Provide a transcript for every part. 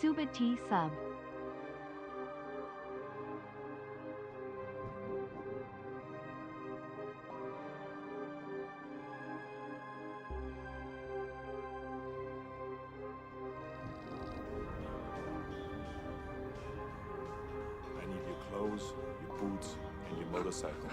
Subati sub. boots and your motorcycle.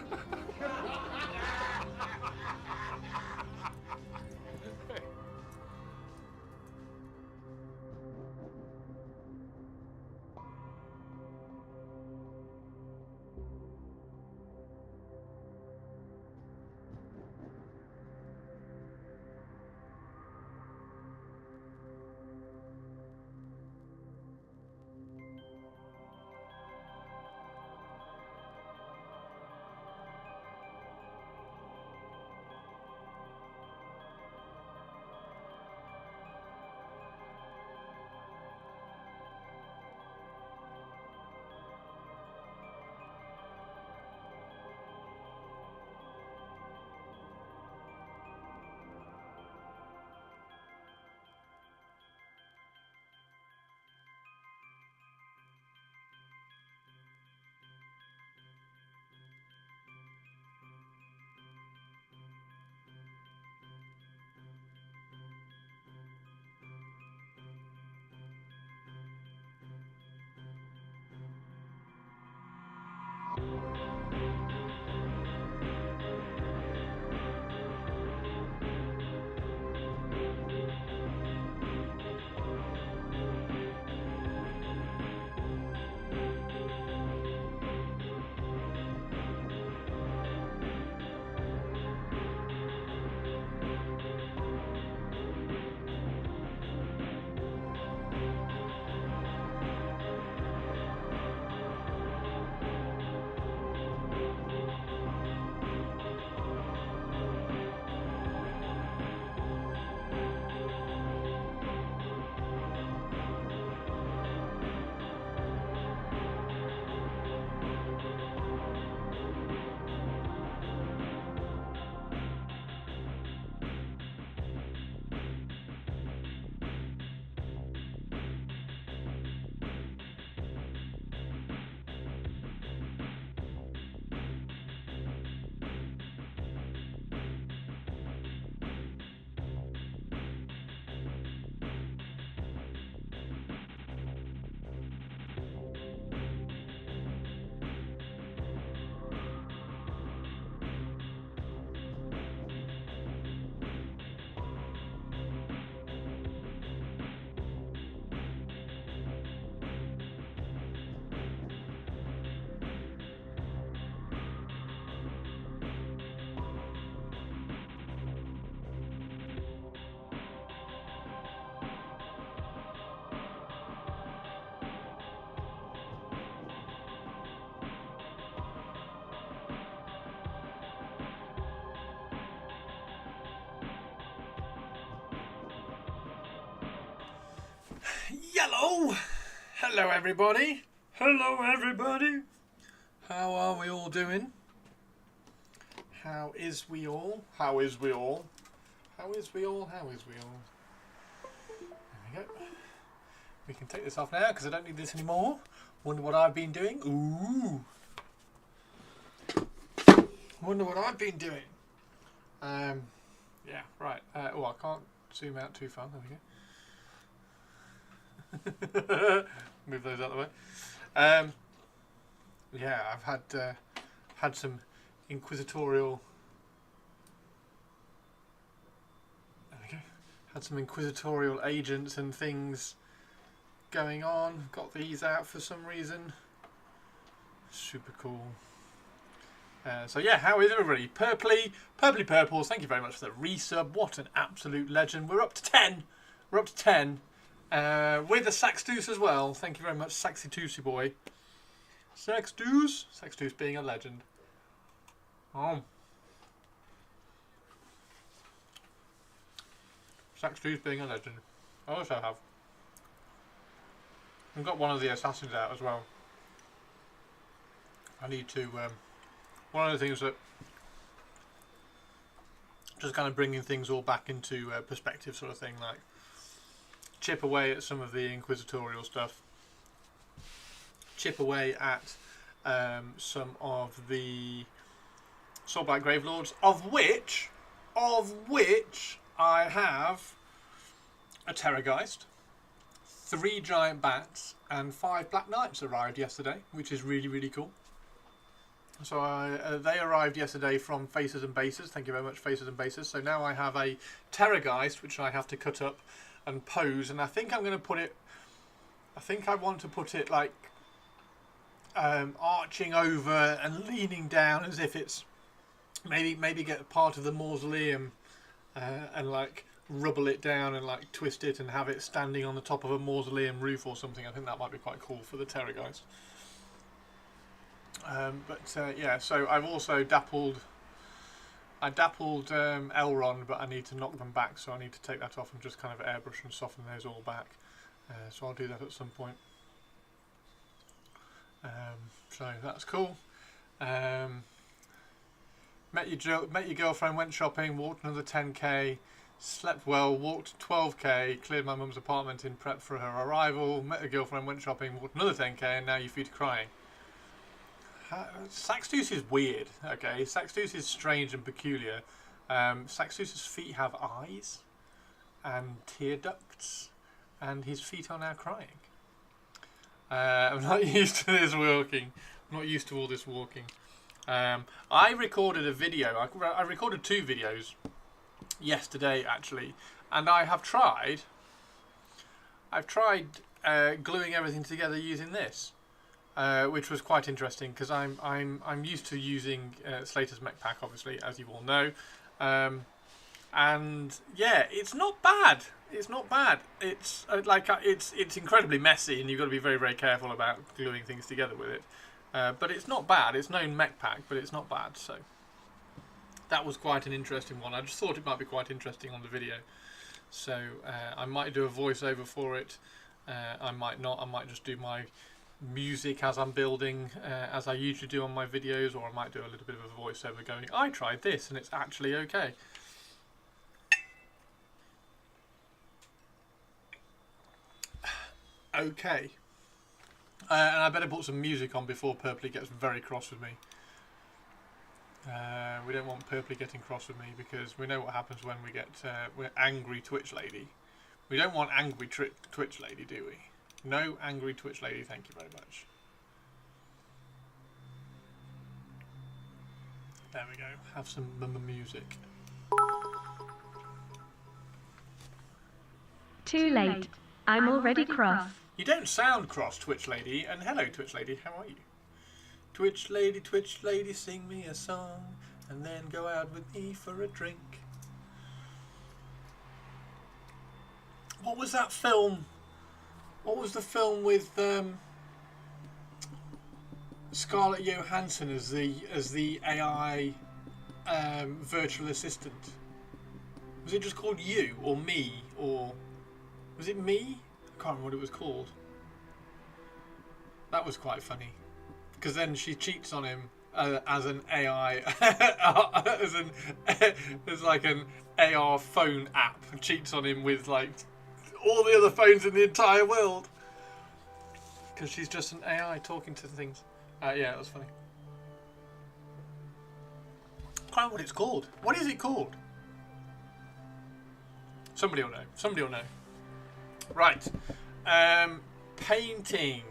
Yellow! Hello everybody! Hello everybody! How are we all doing? How is we all? How is we all? How is we all? How is we all? There we go. We can take this off now because I don't need this anymore. Wonder what I've been doing? Ooh! Wonder what I've been doing. Yeah, right. Oh, I can't zoom out too far. There we go. Move those out of the way. Yeah, I've had some inquisitorial. There we go. Had some inquisitorial agents and things going on. Got these out for some reason. Super cool. So yeah, how is everybody? Purpley Purples, thank you very much for the resub. What an absolute legend. We're up to 10. We're up to 10. With a Sax Deuce as well. Thank you very much, Saxy Toosey boy. Sax Deuce being a legend. Oh. Sax Deuce being a legend. I also have. I've got one of the assassins out as well. I need to. One of the things that just kind of bringing things all back into perspective, sort of thing, like chip away at some of the inquisitorial stuff, chip away at some of the Soulblight Gravelords, of which I have a Terrorgeist, 3 Giant Bats, and 5 Black Knights arrived yesterday, which is really, really cool. So they arrived yesterday from Faces and Bases. Thank you very much, Faces and Bases. So now I have a Terrorgeist, which I have to cut up and pose. And I think I'm going to put it... I think I want to put it like arching over and leaning down as if it's... Maybe get part of the mausoleum and like rubble it down and like twist it and have it standing on the top of a mausoleum roof or something. I think that might be quite cool for the Terrorgeist. Yeah, so I've also dabbled Elrond, but I need to knock them back, so I need to take that off and just kind of airbrush and soften those all back. So I'll do that at some point. So that's cool. Met your girlfriend, went shopping, walked another 10k, slept well, walked 12k, cleared my mum's apartment in prep for her arrival, met a girlfriend, went shopping, walked another 10k, and now your feet are crying. Saxtus is weird, okay? Saxtus is strange and peculiar. Saxtus's feet have eyes and tear ducts, and his feet are now crying. I'm not used to this walking. I'm not used to all this walking. I recorded a video. I recorded 2 videos yesterday, actually, and I have tried. I've tried gluing everything together using this. Which was quite interesting because I'm used to using Slater's Mech Pack, obviously, as you all know, and yeah, it's not bad. It's not bad. It's it's incredibly messy, and you've got to be very, very careful about gluing things together with it. But it's not bad. It's no Mech Pack, but it's not bad. So that was quite an interesting one. I just thought it might be quite interesting on the video. So I might do a voiceover for it. I might not. I might just do my music as I'm building, as I usually do on my videos, or I might do a little bit of a voiceover going, I tried this and it's actually okay. Okay. And I better put some music on before Purpley gets very cross with me. We don't want Purpley getting cross with me because we know what happens when we get we're angry Twitch lady. We don't want angry Twitch lady, do we? No angry Twitch lady, thank you very much. There we go, have some music. Too late. I'm already cross. You don't sound cross, Twitch lady, and hello Twitch lady, how are you? Twitch lady, sing me a song, and then go out with me for a drink. What was that film? What was the film with Scarlett Johansson as the AI virtual assistant? Was it just called You or Me, or was it Me? I can't remember what it was called. That was quite funny because then she cheats on him as an AI, as like an AR phone app, and cheats on him with like all the other phones in the entire world because she's just an AI talking to things. Yeah, that was funny. I can't remember what it's called. What is it called? Somebody will know. Somebody will know. Right. Painting.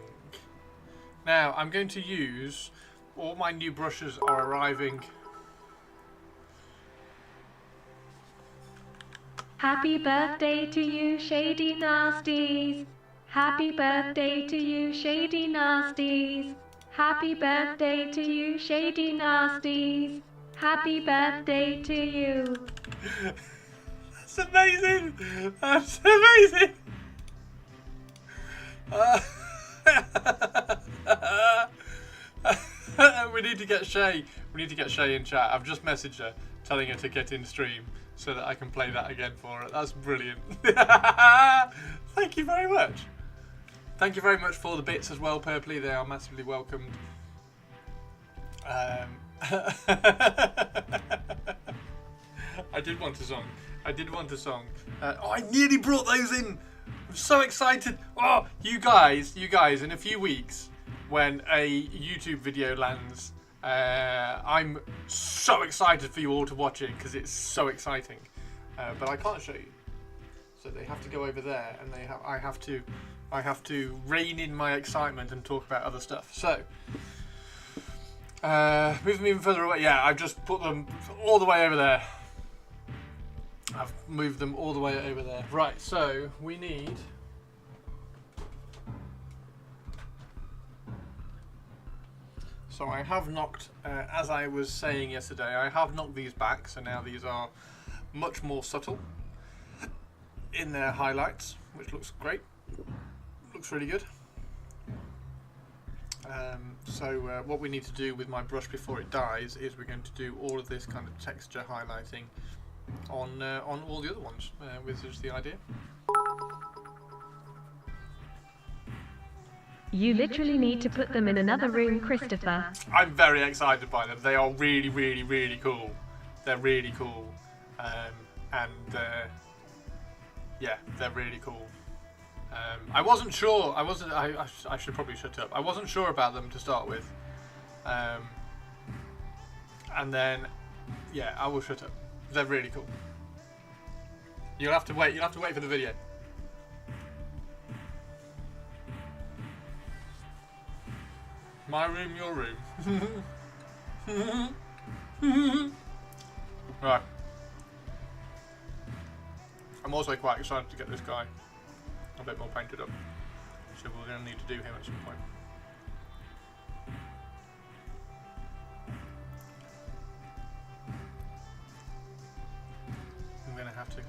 Now, I'm going to use... All my new brushes are arriving. Happy birthday to you, Shady Nasties. Happy birthday to you, Shady Nasties. Happy birthday to you, Shady Nasties. Happy birthday to you. That's amazing. That's amazing. We need to get Shay. We need to get Shay in chat. I've just messaged her, telling her to get in stream so that I can play that again for her. That's brilliant. Thank you very much. Thank you very much for the bits as well, Purpley. They are massively welcomed. I did want a song. I did want a song. Oh, I nearly brought those in. I'm so excited. Oh, you guys, in a few weeks, when a YouTube video lands, I'm so excited for you all to watch it because it's so exciting. But I can't show you, so they have to go over there, and I have to rein in my excitement and talk about other stuff. So Move them even further away. Yeah, I've just put them all the way over there. I've moved them all the way over there. Right, so we need... So I have knocked, as I was saying yesterday, I have knocked these back, so now these are much more subtle in their highlights, which looks great. Looks really good. So what we need to do with my brush before it dies is we're going to do all of this kind of texture highlighting on all the other ones, which is the idea. You literally need to put them in another room, Christopher. I'm very excited by them. They are really, really, really cool. They're really cool. Yeah, they're really cool. I wasn't sure. I should probably shut up. I wasn't sure about them to start with. And then, yeah, I will shut up. They're really cool. You'll have to wait. You'll have to wait for the video. My room, your room. Right. I'm also quite excited to get this guy a bit more painted up. So we're going to need to do him at some point. I'm going to have to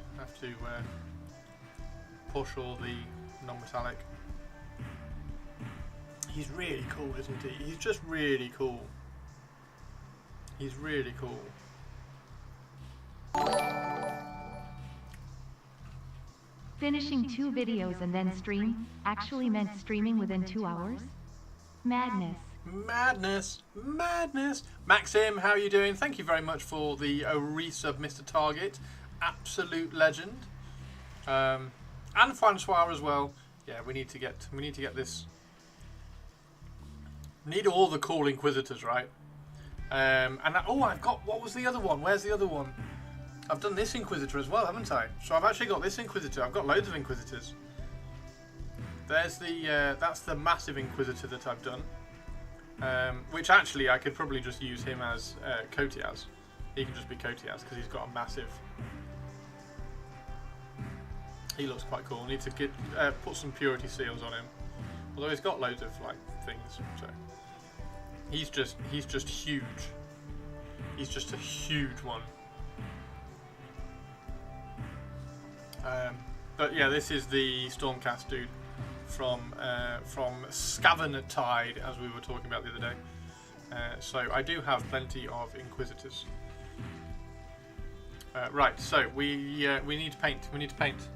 push all the non-metallic. He's really cool, isn't he? He's just really cool. He's really cool. Finishing 2 videos and then stream actually meant streaming within 2 hours? Madness. Madness. Madness. Maxim, how are you doing? Thank you very much for the resub, Mr. Target. Absolute legend. And Francois as well. Yeah, we need to get this. Need all the cool Inquisitors, right? I've got, what was the other one? Where's the other one? I've done this Inquisitor as well, haven't I? So I've actually got this Inquisitor. I've got loads of Inquisitors. There's the, that's the massive Inquisitor that I've done. Which actually I could probably just use him as Kotias. He can just be Kotias because he's got a massive... He looks quite cool. I need to get put some purity seals on him. Although he's got loads of like things, so he's just huge. He's just a huge one. But yeah, this is the Stormcast dude from Scavern-Tide, as we were talking about the other day. So I do have plenty of Inquisitors. Right, so we need to paint. We need to paint.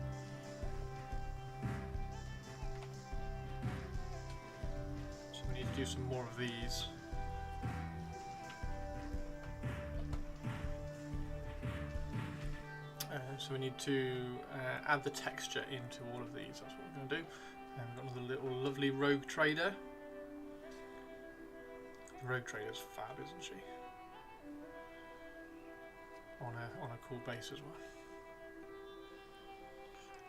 Do some more of these. So we need to add the texture into all of these. That's what we're going to do. And we've got another little lovely rogue trader. The rogue trader's fab, isn't she? On a cool base as well.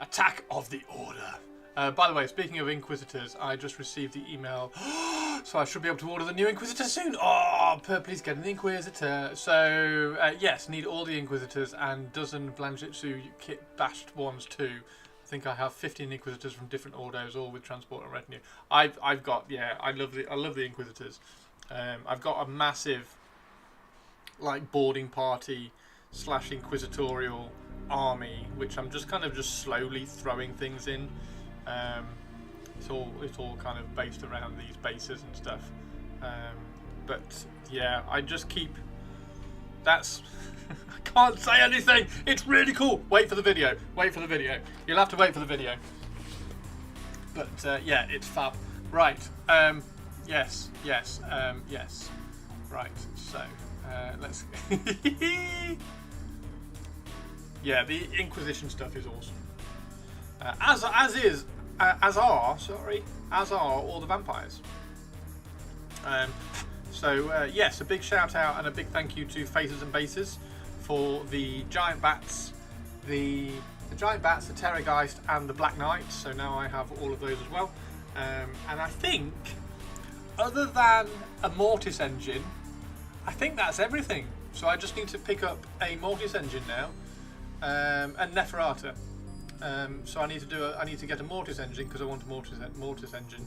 Attack of the Order. By the way, speaking of Inquisitors, I just received the email, so I should be able to order the new Inquisitor soon. Oh, please get an Inquisitor. So, yes, need all the Inquisitors and dozen Blanchitsu kit bashed ones too. I think I have 15 Inquisitors from different orders, all with transport and retinue. I've got, yeah, I love the Inquisitors. I've got a massive, like, boarding party / inquisitorial army, which I'm just kind of slowly throwing things in. It's all kind of based around these bases and stuff, but yeah, I just keep. That's I can't say anything. It's really cool. Wait for the video. Wait for the video. You'll have to wait for the video. But yeah, it's fab. Right. Yes. Yes. Yes. Right. So let's. Yeah, the Inquisition stuff is awesome. As are all the vampires. Yes, a big shout out and a big thank you to Faces and Bases for the giant bats, the giant bats, the Terrorgeist, and the Black Knight. So now I have all of those as well. And I think, other than a Mortis engine, I think that's everything. So I just need to pick up a Mortis engine now, and Neferata. So I need to get a Mortis engine because I want a Mortis engine.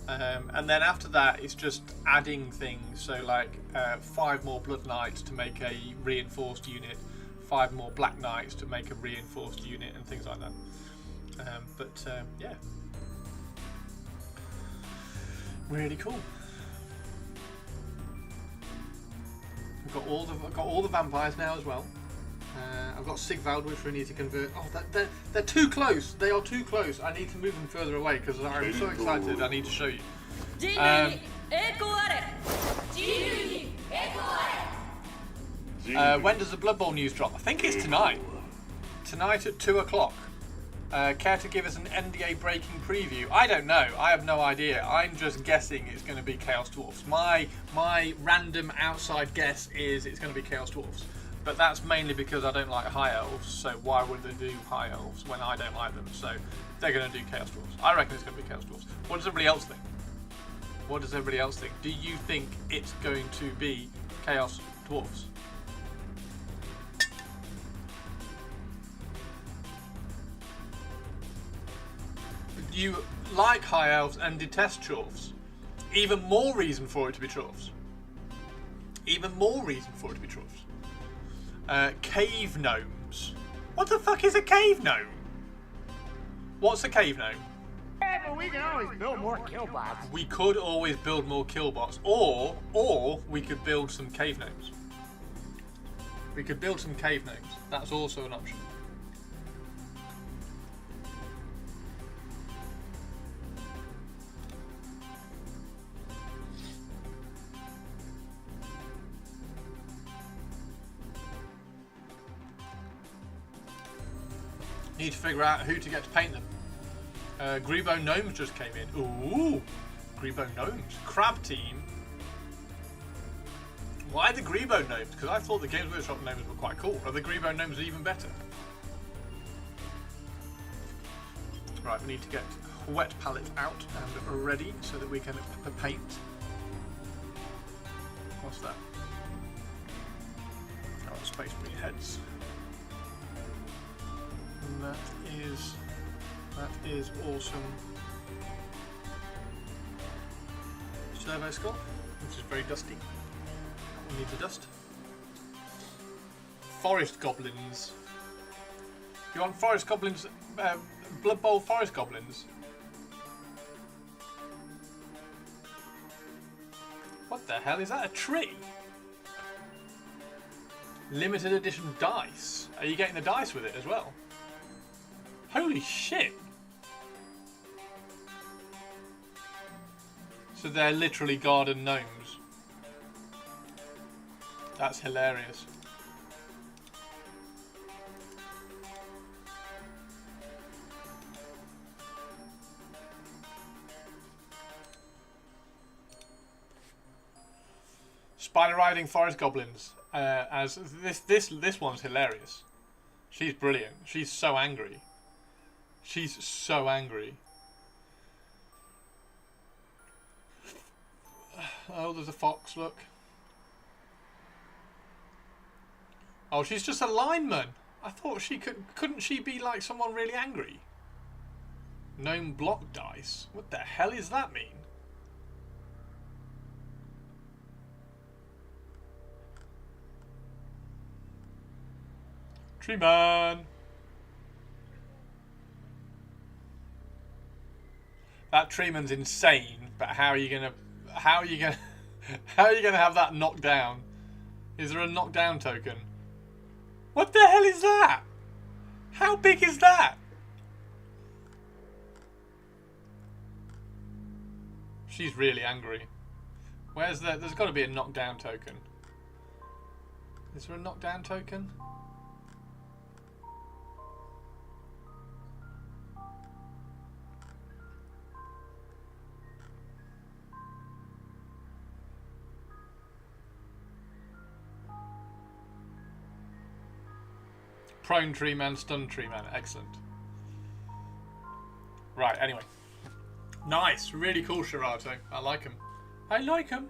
And then after that, it's just adding things. So like 5 more Blood Knights to make a reinforced unit, 5 more Black Knights to make a reinforced unit, and things like that. Yeah, really cool. I've got all the vampires now as well. I've got Sigvald, which we need to convert. Oh, they're too close. They are too close. I need to move them further away because I'm so excited. I need to show you. When does the Blood Bowl news drop? I think it's tonight. Tonight at 2 o'clock. Care to give us an NDA breaking preview? I don't know. I have no idea. I'm just guessing it's going to be Chaos Dwarfs. My random outside guess is it's going to be Chaos Dwarfs. But that's mainly because I don't like High Elves, so why would they do High Elves when I don't like them? So they're going to do Chaos Dwarfs. I reckon it's going to be Chaos Dwarfs. What does everybody else think? What does everybody else think? Do you think it's going to be Chaos Dwarfs? You like High Elves and detest Chorfs. Even more reason for it to be Chorfs. Even more reason for it to be Chorfs. Cave gnomes. What the fuck is a cave gnome? What's a cave gnome? Yeah, but we can always build more killbots. We could always build more killbots, or we could build some cave gnomes. We could build some cave gnomes. That's also an option. Need to figure out who to get to paint them. Grebo Gnomes just came in. Ooh, Grebo Gnomes. Crab Team. Why the Grebo Gnomes? Because I thought the Games Workshop Gnomes were quite cool. Are the Grebo Gnomes even better? Right, we need to get wet palette out and ready so that we can paint. What's that? Oh, Space Marine heads. And that is awesome. Servo Skull, which is very dusty. We need to dust. Forest Goblins. You want Forest Goblins? Blood Bowl Forest Goblins? What the hell? Is that a tree? Limited edition dice. Are you getting the dice with it as well? Holy shit! So they're literally garden gnomes. That's hilarious. Spider riding forest goblins. As this one's hilarious. She's brilliant. She's so angry. She's so angry. Oh, there's a fox, look. Oh, she's just a lineman. I thought she couldn't she be like someone really angry? Gnome block dice. What the hell does that mean? Tree man. That treeman's insane, but how are you gonna have that knocked down? Is there a knockdown token? What the hell is that? How big is that? She's really angry. Where's the? There's got to be a knockdown token. Is there a knockdown token? Prone tree man, stun tree man. Excellent. Right, anyway. Nice. Really cool, Shirato. I like him. I like him.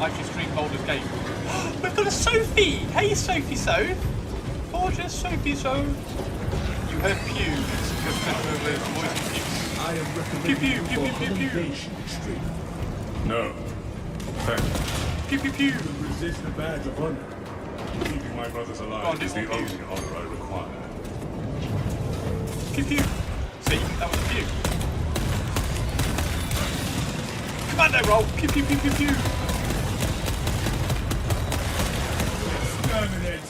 Actually stream Baldur's Gate. We've got a Sophie! Hey Sophie Soph! Gorgeous Sophie Soph! You heard pew. I am Pew recommending pew pew pew pew pew. stream. No. Thank you. Pew pew pew. Resist the badge of honor. Keeping my brothers Go on, alive do is the more pew. only honor I require. Pew pew. See, that was a pew. Commando roll. Pew pew pew pew pew. Exterminated.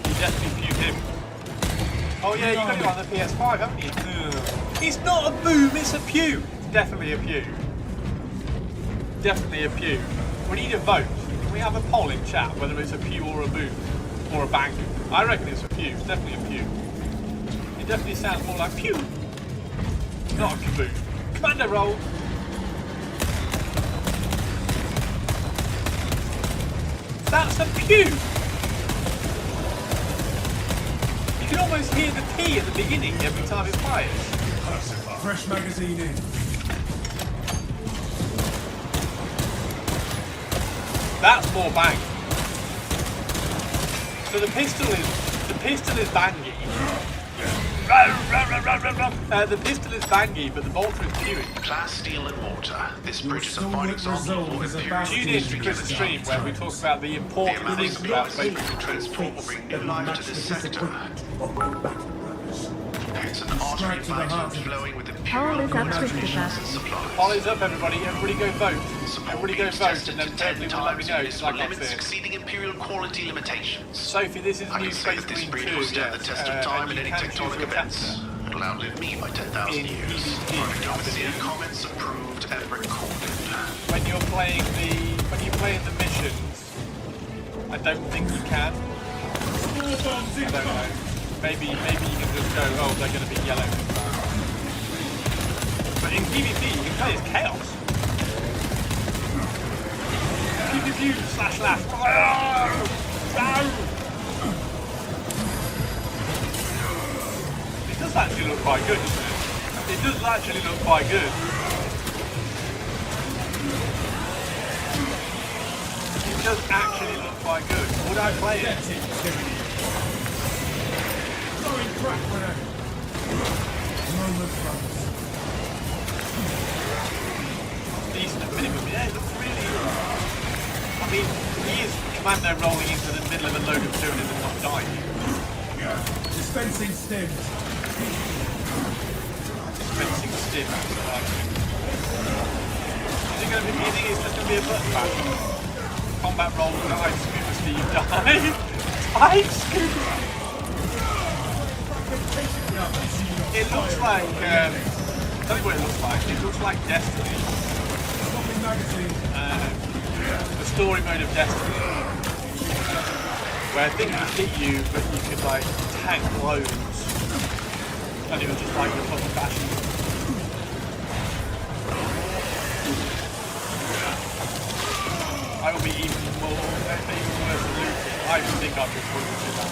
You definitely pewed him. Oh yeah, you got it on the PS5, haven't you? It's not a boom, it's a pew. It's definitely a pew. Definitely a pew. We need a vote. Can we have a poll in chat whether it's a pew or a boom? Or a bang? I reckon it's a pew. It's definitely a pew. It definitely sounds more like pew. Not a kaboom. Commando roll. That's a pew. You can almost hear the P at the beginning every time it fires. Fresh magazine in. That's more bang. So the pistol is bangy. The pistol is bangy, but the bolter is pewing. Class steel and mortar. This bridge is a fine example of Imperial Tune in to Chris' stream where we talk about the important things about basic transport will bring new life to this sector. It's an artery vital flowing with Poll Imperial is up, contributions Christopher. and supplies. Poll is up, everybody. Everybody go vote. Everybody go vote, and then Tested to 10 Thirdly will let me times know. and missed Like for I limits said. exceeding Imperial quality limitations. Sophie, this is I new can say Space that this Marine breed 2, will stand the yes. test of time And in you any can choose tectonic your events. captain. It'll outlive me by 10,000 In years. EDT, Overseer comments approved and recorded. When you're playing the missions, I don't think you can. I don't know. Maybe you can just go, oh, they're going to be yellow. But in PvP, you can play as chaos. PvP slash. It does actually look quite good, doesn't it? It does actually look quite good. It does actually look quite good. Would I play it? Decent at minimum. Yeah, it looks really. I mean, he is commando rolling into the middle of a load of doing and not dying. Dispensing stims. Dispensing stim. Is it going to be? You think it's just going to be a button bash? Combat roll, dive, scuba Steve, dive. Dive, scuba. It looks like. Tell you what it looks like. It looks like Destiny. The story mode of Destiny, where things would hit you, but you could like tank loads, and it was just like a fucking bashing. I will be even worse at looting. I think I've just looted that.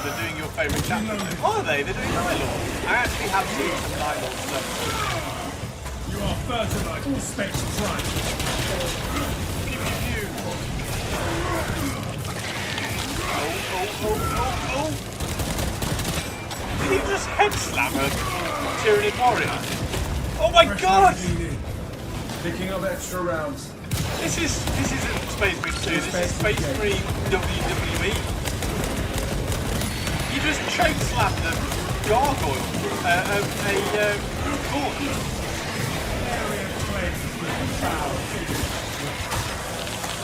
They're doing your favourite chapter. Are they? They're doing Night Lord. I actually have seen some Night Lord stuff. You are fertilized. All specs tried. Pew pew pew. Oh. Did he just head slam a Tyranid warrior? Oh my god! Picking up extra rounds. This isn't Space Marine 2, this is Space Marine WWE. You just choke slammed a gargoyle, a gaunt.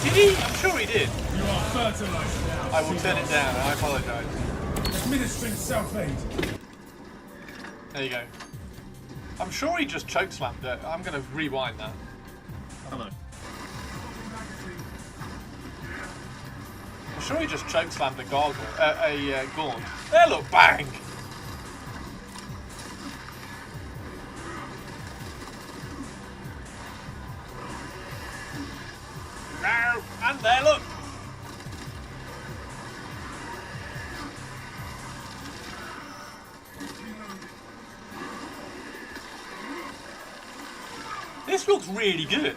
Did he? I'm sure he did. You are fertilized now. I will turn it down, I apologise. Administering self-aid. There you go. I'm sure he just choke slammed it. I'm going to rewind that. Hello. I'm sure he just choke slammed a gargoyle, a gaunt. There, look, bang! No, and there, look. This looks really good.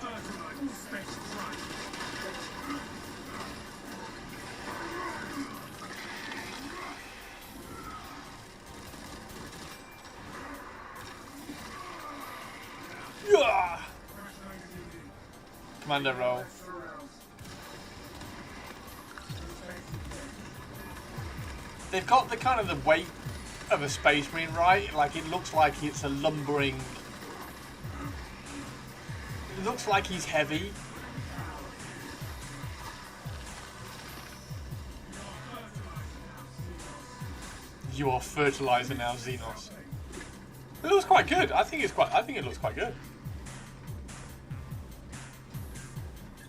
Commando roll. They've got the kind of the weight of a Space Marine, right? Like it looks like it's a lumbering. It looks like he's heavy. You are fertilizer now, Xenos. It looks quite good. I think it looks quite good.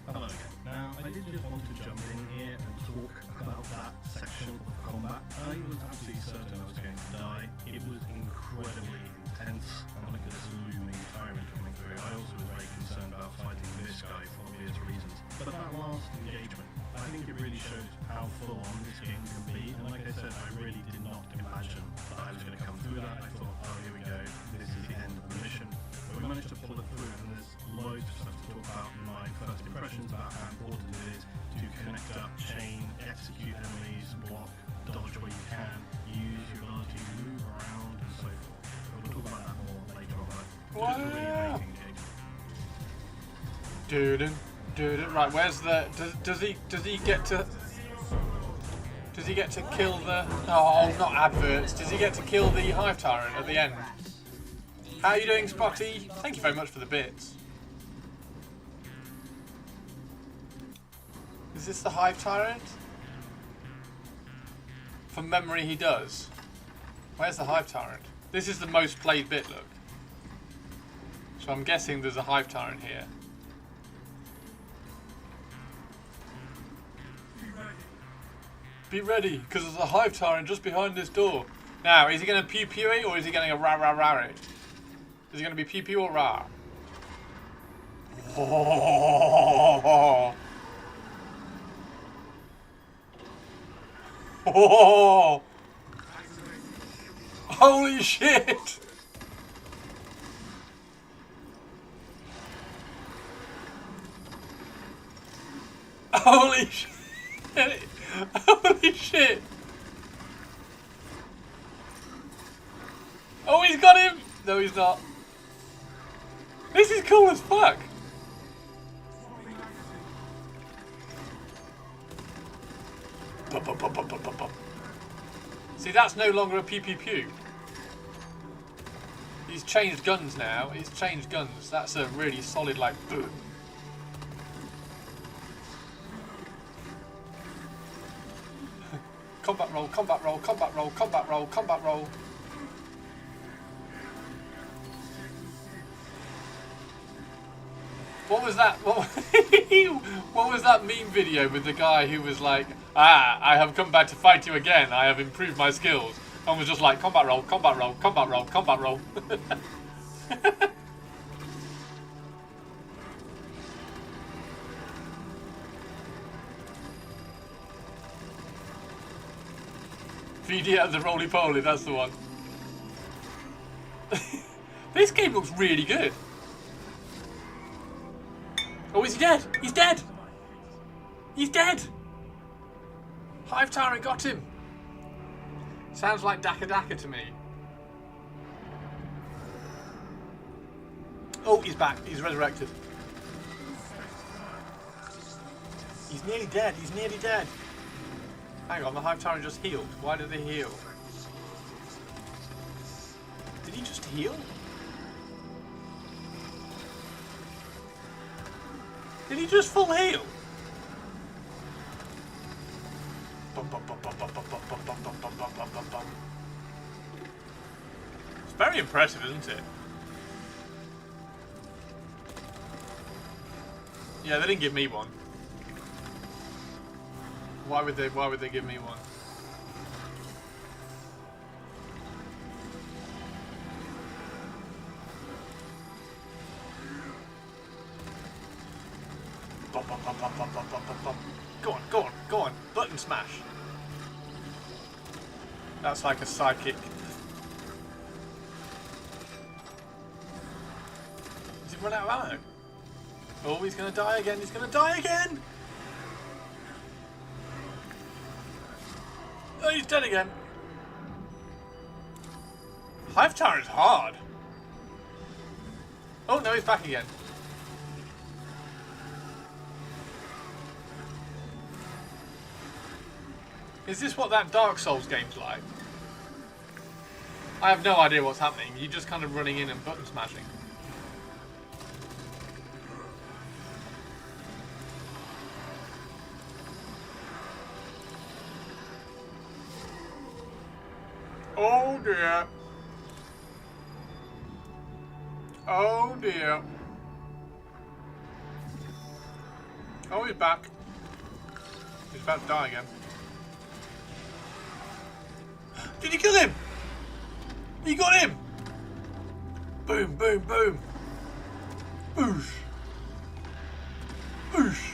Hello again. Now, I did just want to jump in here and talk about that section of combat. I was absolutely certain I was going to die. It was incredibly intense, and like this looming tyrant coming through. I also was very concerned about fighting this guy for obvious reasons. But that last engagement, I think it really shows how full on this game can be. And like I said, I really did not imagine that I was going to come through that. I thought, oh, here we go. This is the end of the mission. But we managed to pull it through, and there's loads of stuff to talk about in my first impressions about how important it is to connect up, chain, execute enemies, block, dodge where you can, use your ability to move around, and so forth. We'll talk about that more later on, but it was a really amazing gig. Dude, right, where's the... Does he get to... Does he get to kill the... Oh, not adverts. Does he get to kill the Hive Tyrant at the end? How are you doing, Spotty? Thank you very much for the bits. Is this the Hive Tyrant? From memory he does. Where's the Hive Tyrant? This is the most played bit, look. So I'm guessing there's a Hive Tyrant here. Be ready, because there's a Hive Tyrant just behind this door. Now, is he going to pew-pew it, or is he going to rah-rah-rah it? Is he going to be pew-pew or rah? Oh. Oh. Holy shit! Holy shit! Holy shit! Oh, he's got him! No, he's not. This is cool as fuck. See, that's no longer a pew-pew-pew. He's changed guns now. He's changed guns. That's a really solid, like, boom. Combat roll, combat roll, combat roll, combat roll, combat roll. What was that? What was that meme video with the guy who was like, "Ah, I have come back to fight you again. I have improved my skills," and was just like, "Combat roll, combat roll, combat roll, combat roll." VD out of the roly-poly, that's the one. This game looks really good. Oh, is he dead? He's dead! He's dead! Hive Tyrant got him. Sounds like Daka Daka to me. Oh, he's back. He's resurrected. He's nearly dead. He's nearly dead. Hang on, the Hive Tyrant just healed. Why did they heal? Did he just heal? Did he just full heal? It's very impressive, isn't it? Yeah, they didn't give me one. Why would they give me one? Go on, go on, go on. Button smash. That's like a psychic. Has he run out of ammo? Oh, he's gonna die again. He's gonna die again. Oh, he's dead again. Hive Tyrant's hard. Oh, no, he's back again. Is this what that Dark Souls game's like? I have no idea what's happening. You're just kind of running in and button smashing. Oh dear. Oh dear. Oh, he's back. He's about to die again. Did you kill him? You got him! Boom, boom, boom. Boosh. Boosh.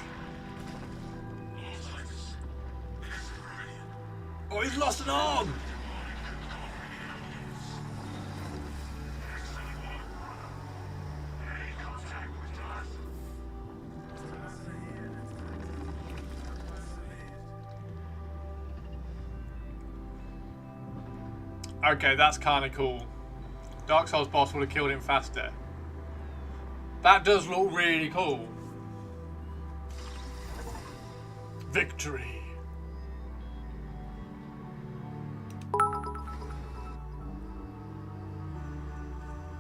Oh, he's lost an arm! Okay, that's kind of cool. Dark Souls boss would have killed him faster. That does look really cool. Victory.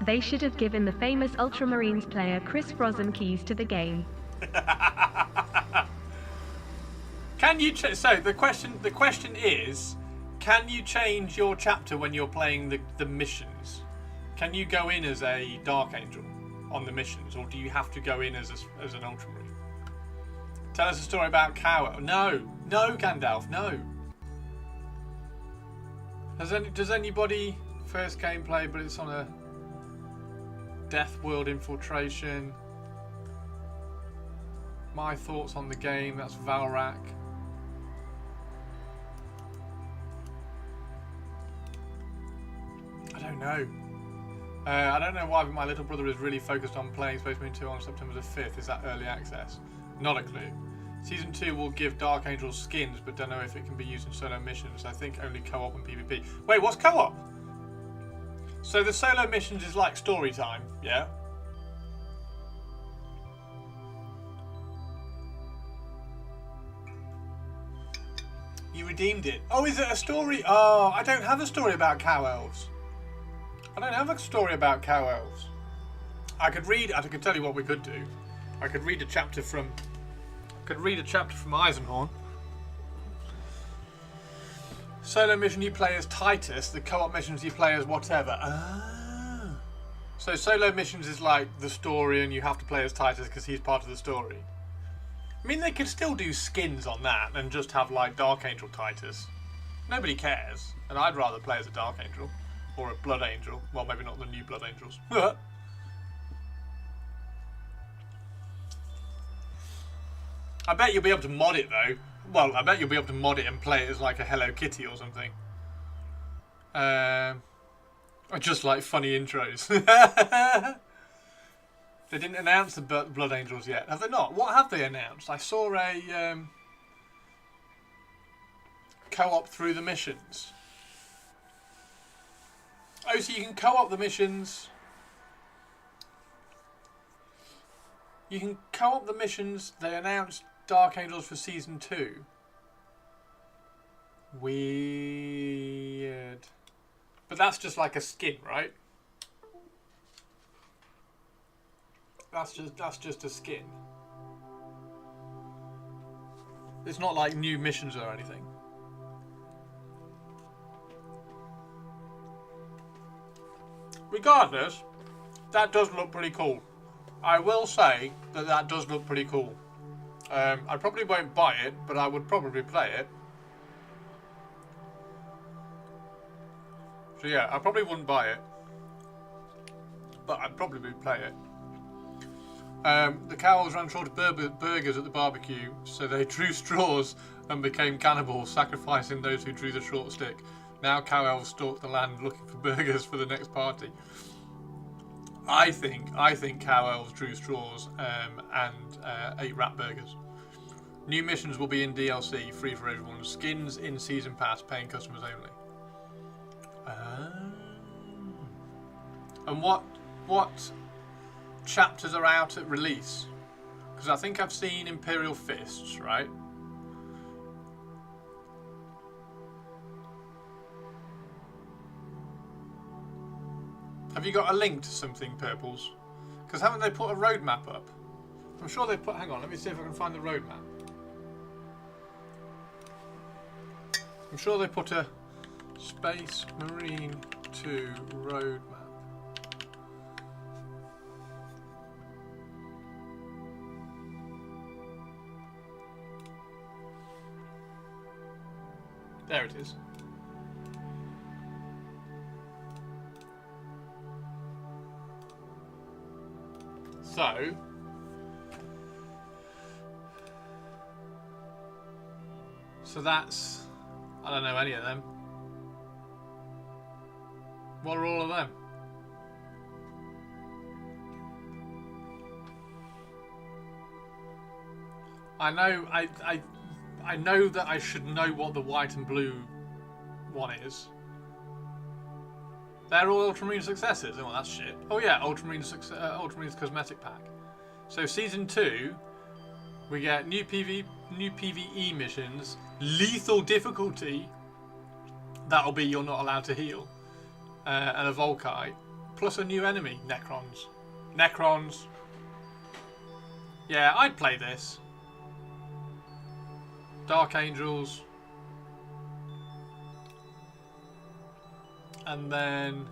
They should have given the famous Ultramarines player Chris Brosnan keys to the game. Can you so the question is, can you change your chapter when you're playing the missions? Can you go in as a Dark Angel on the missions, or do you have to go in as an Ultramarine? Tell us a story about Cow. No, Gandalf, no. Does anybody first gameplay, but it's on a Death World infiltration? My thoughts on the game. That's Valrak. I don't know. I don't know why, but my little brother is really focused on playing Space Marine 2 on September the 5th. Is that early access? Not a clue. Season 2 will give Dark Angel skins, but don't know if it can be used in solo missions. I think only co-op and PvP. Wait, what's co-op? So the solo missions is like story time, yeah? You redeemed it. Oh, is it a story? Oh, I don't have a story about Cow Elves. I don't have a story about Cow Elves. I could tell you what we could do. I could read a chapter from Eisenhorn. Solo mission you play as Titus, the co-op missions you play as whatever. Ah. So solo missions is like the story and you have to play as Titus because he's part of the story. I mean, they could still do skins on that and just have like Dark Angel Titus. Nobody cares, and I'd rather play as a Dark Angel. Or a Blood Angel. Well, maybe not the new Blood Angels. I bet you'll be able to mod it though. Well, I bet you'll be able to mod it and play it as like a Hello Kitty or something. Or just like funny intros. They didn't announce the Blood Angels yet, have they not? What have they announced? I saw a co-op through the missions. Oh, so you can co-op the missions. You can co-op the missions. They announced Dark Angels for Season 2. Weird. But that's just like a skin, right? That's just a skin. It's not like new missions or anything. Regardless, that does look pretty cool. I will say that does look pretty cool. I probably won't buy it, but I would probably play it. So yeah, I probably wouldn't buy it, but I'd probably play it. The cows ran short of burgers at the barbecue, so they drew straws and became cannibals, sacrificing those who drew the short stick. Now cow elves stalk the land looking for burgers for the next party. I think cow elves drew straws and ate rat burgers. New missions will be in DLC, free for everyone. Skins in season pass, paying customers only. And what chapters are out at release? Because I think I've seen Imperial Fists, right? Have you got a link to something, Purples? Because haven't they put a roadmap up? I'm sure they put... Hang on, let me see if I can find the roadmap. I'm sure they put a Space Marine 2 roadmap. There it is. So that's... I don't know any of them. What are all of them? I know that I should know what the white and blue one is. They're all Ultramarine successors. Oh, that's shit. Oh yeah, Ultramarine's cosmetic pack. So season 2, we get new PvE missions, lethal difficulty. That'll be you're not allowed to heal, and a Volkite, plus a new enemy, Necrons. Necrons. Yeah, I'd play this. Dark Angels. And then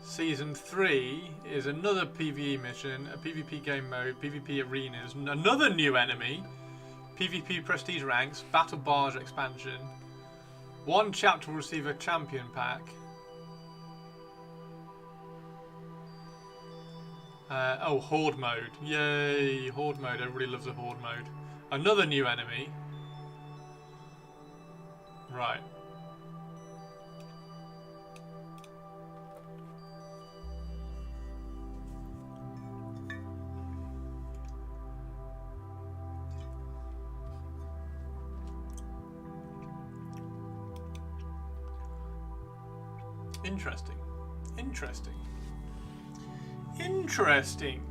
Season 3 is another PvE mission, a PvP game mode, PvP arenas, another new enemy, PvP prestige ranks, Battle Barge expansion. One chapter will receive a champion pack. Oh, Horde mode. Yay, Horde mode. Everybody loves a Horde mode. Another new enemy. Right. Interesting. Interesting. Interesting.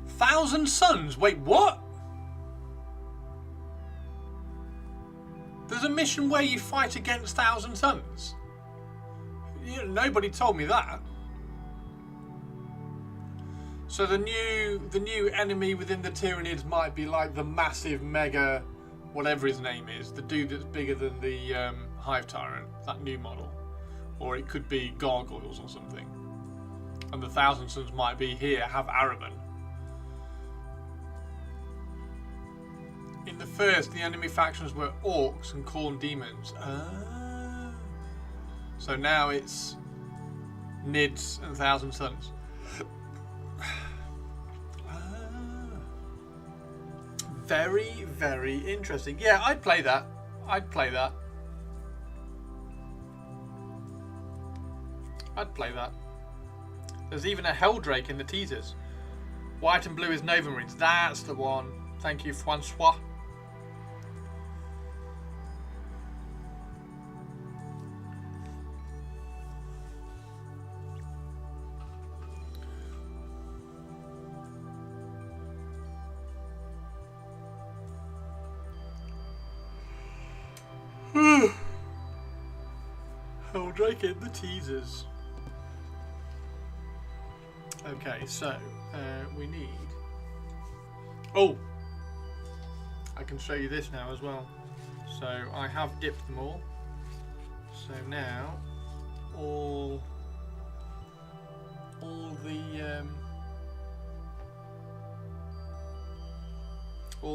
Thousand Suns? Wait, what? There's a mission where you fight against Thousand Suns? You know, nobody told me that. So the new enemy within the Tyranids might be like the massive mega, whatever his name is, the dude that's bigger than the Hive Tyrant, that new model, or it could be Gargoyles or something. And the Thousand Suns might be here, have Araman. In the first, the enemy factions were Orcs and Khorne Demons. Ah. So now it's Nids and Thousand Suns. Very, very interesting. Yeah, I'd play that. I'd play that. I'd play that. There's even a Helldrake in the teasers. White and blue is Nova Marines. That's the one. Thank you, Francois. Helldrake in the teasers. Okay, so we need... Oh! I can show you this now as well. So I have dipped them all. So now all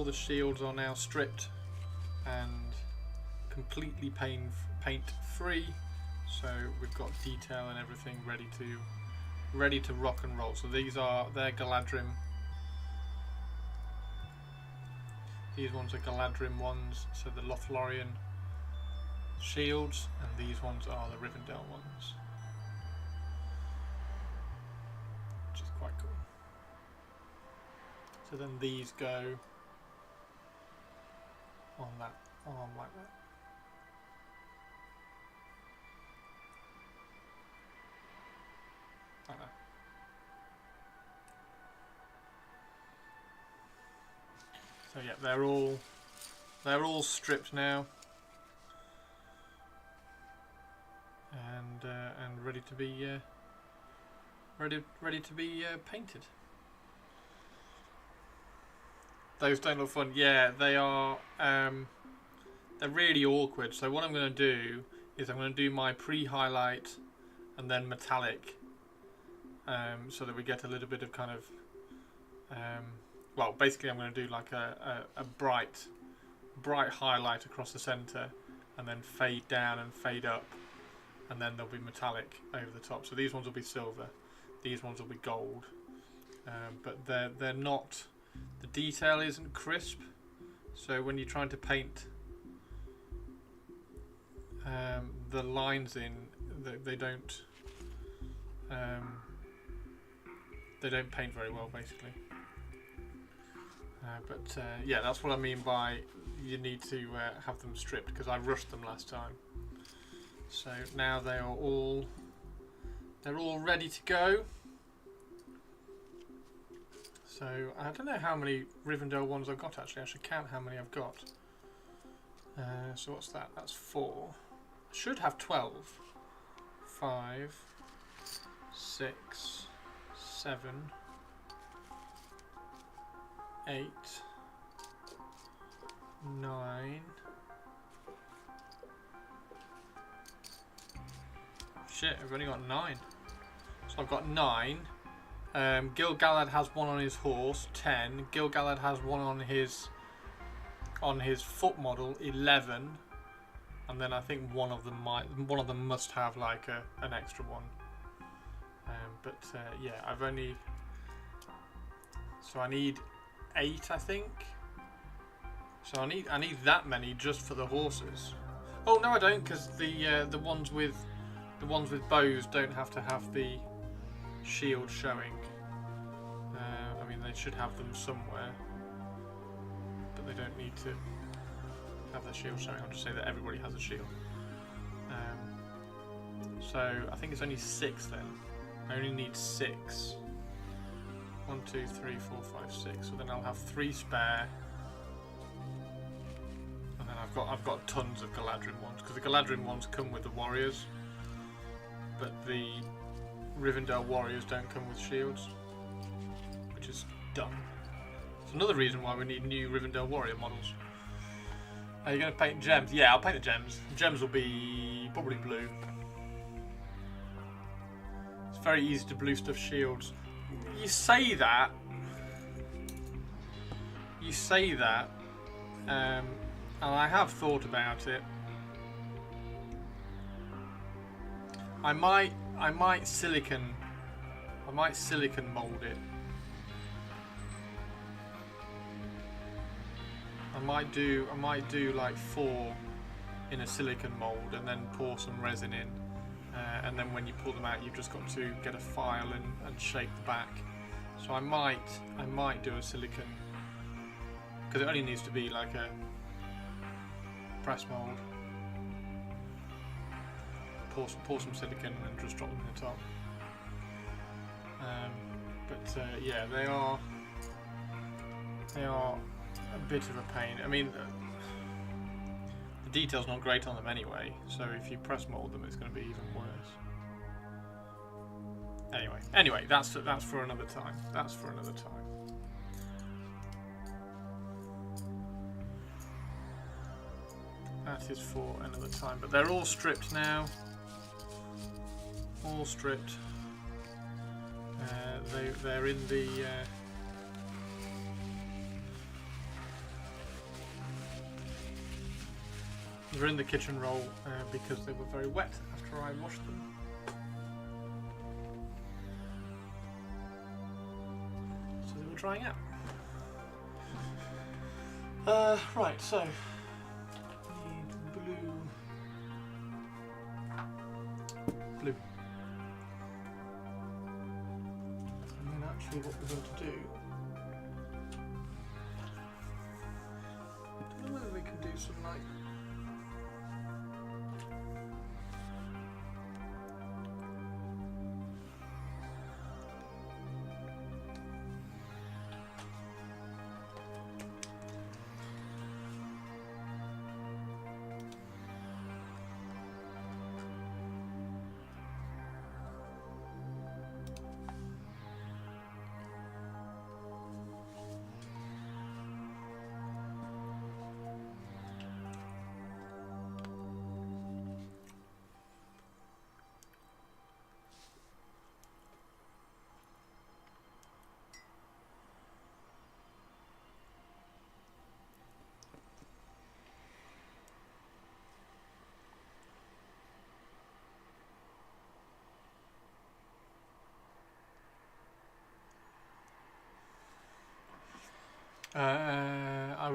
the shields are now stripped and completely paint free. So we've got detail and everything ready to rock and roll. So they're Galadrim. These ones are Galadrim ones, so the Lothlorien shields, and these ones are the Rivendell ones, which is quite cool. So then these go on that arm like that. Like that. So yeah, they're all stripped now, and ready to be ready to be painted. Those don't look fun. Yeah, they are. They're really awkward. So what I'm going to do is I'm going to do my pre-highlight and then metallic, so that we get a little bit of kind of. Well, basically, I'm going to do like a bright highlight across the centre, and then fade down and fade up, and then there'll be metallic over the top. So these ones will be silver, these ones will be gold, but they're not. The detail isn't crisp, so when you're trying to paint the lines in, they don't paint very well, basically. But yeah, that's what I mean by you need to have them stripped, because I rushed them last time. So now they're all ready to go. So I don't know how many Rivendell ones I've got actually. I should count how many I've got. So what's that? That's 4. I should have 12. 5, 6, 7, 8, 9. Shit, I've only got 9. So I've got 9. Gil-galad has one on his horse, 10. Gil-galad has one on his foot model, 11. And then I think one of them must have like an extra one. But yeah, I've only. So I need 8, I think. So I need that many just for the horses. Oh no, I don't, because the ones with bows don't have to have the shield showing. I mean, they should have them somewhere, but they don't need to have their shield showing. I'll just say that everybody has a shield. So I think it's only 6 then. I only need 6. 1, 2, 3, 4, 5, 6. So then I'll have 3 spare. And then I've got tons of Galadrin ones, because the Galadrin ones come with the warriors, but the Rivendell warriors don't come with shields, which is dumb. It's another reason why we need new Rivendell warrior models. Are you going to paint gems? Yeah, I'll paint the gems. The gems will be probably blue. It's very easy to blue stuff shields. You say that, and I have thought about it. I might silicon mold it. I might do like 4 in a silicon mold, and then pour some resin in, and then when you pull them out, you've just got to get a file and shape the back. So I might do a silicon, because it only needs to be like a press mold. Pour some silicon and just drop them in the top. But yeah, they are a bit of a pain. I mean, the detail's not great on them anyway, so if you press mold them, it's going to be even worse. Anyway, that's for another time. That's for another time. That is for another time. But they're all stripped now. All stripped. They're in the. They're in the kitchen roll because they were very wet after I washed them. So they were drying out. Right, so need blue. And then actually what we're going to do, I don't know whether we can do some like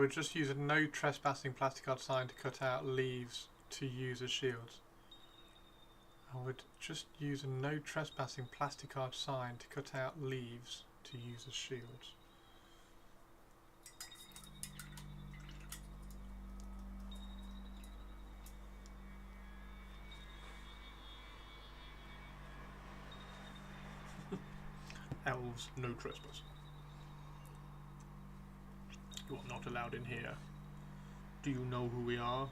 would just use a no trespassing plastic card sign to cut out leaves to use as shields. I would just use a no trespassing plastic card sign to cut out leaves to use as shields. Elves, no trespass. You are not allowed in here. Do you know who we are?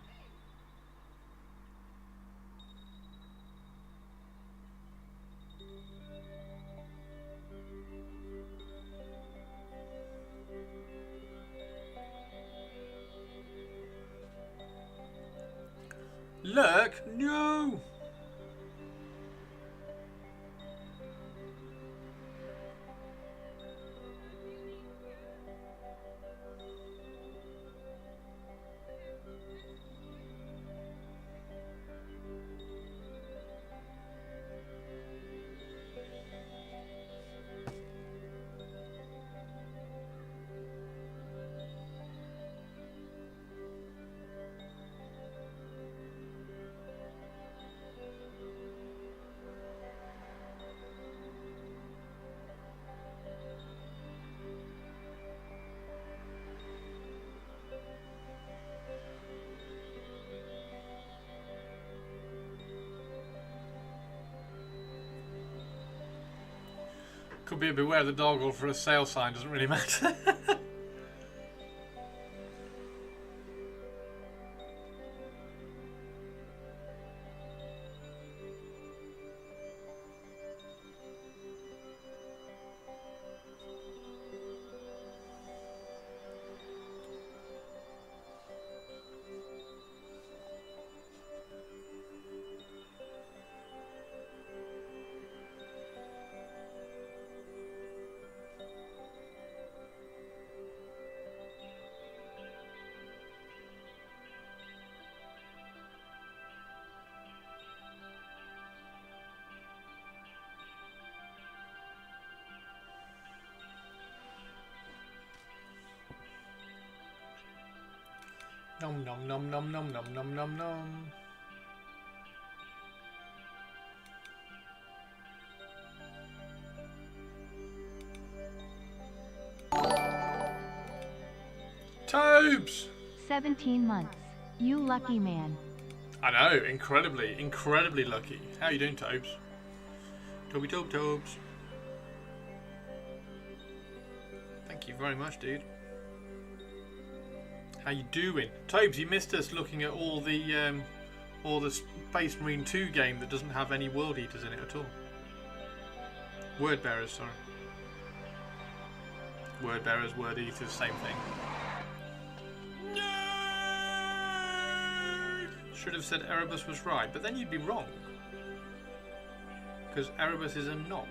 Look! No! Could be a beware the dog or for a sale sign, doesn't really matter. Nom nom nom nom nom nom nom nom nom. Tobes! 17 months. You lucky man. I know, incredibly lucky. How are you doing, Tobes? Toby Tobes. Thank you very much, dude. How you doing? Tobes, you missed us looking at all the Space Marine 2 game that doesn't have any World Eaters in it at all. Word Bearers, sorry. Word Bearers, Word Eaters, same thing. No! Should have said Erebus was right, but then you'd be wrong. Because Erebus is a knob.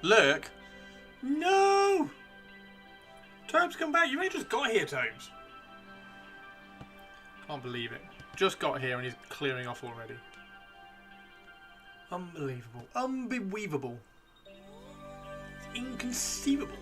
Lurk? No! Tobes, come back. You only just got here, Tobes. Can't believe it. Just got here and he's clearing off already. Unbelievable. Unbelievable. It's inconceivable.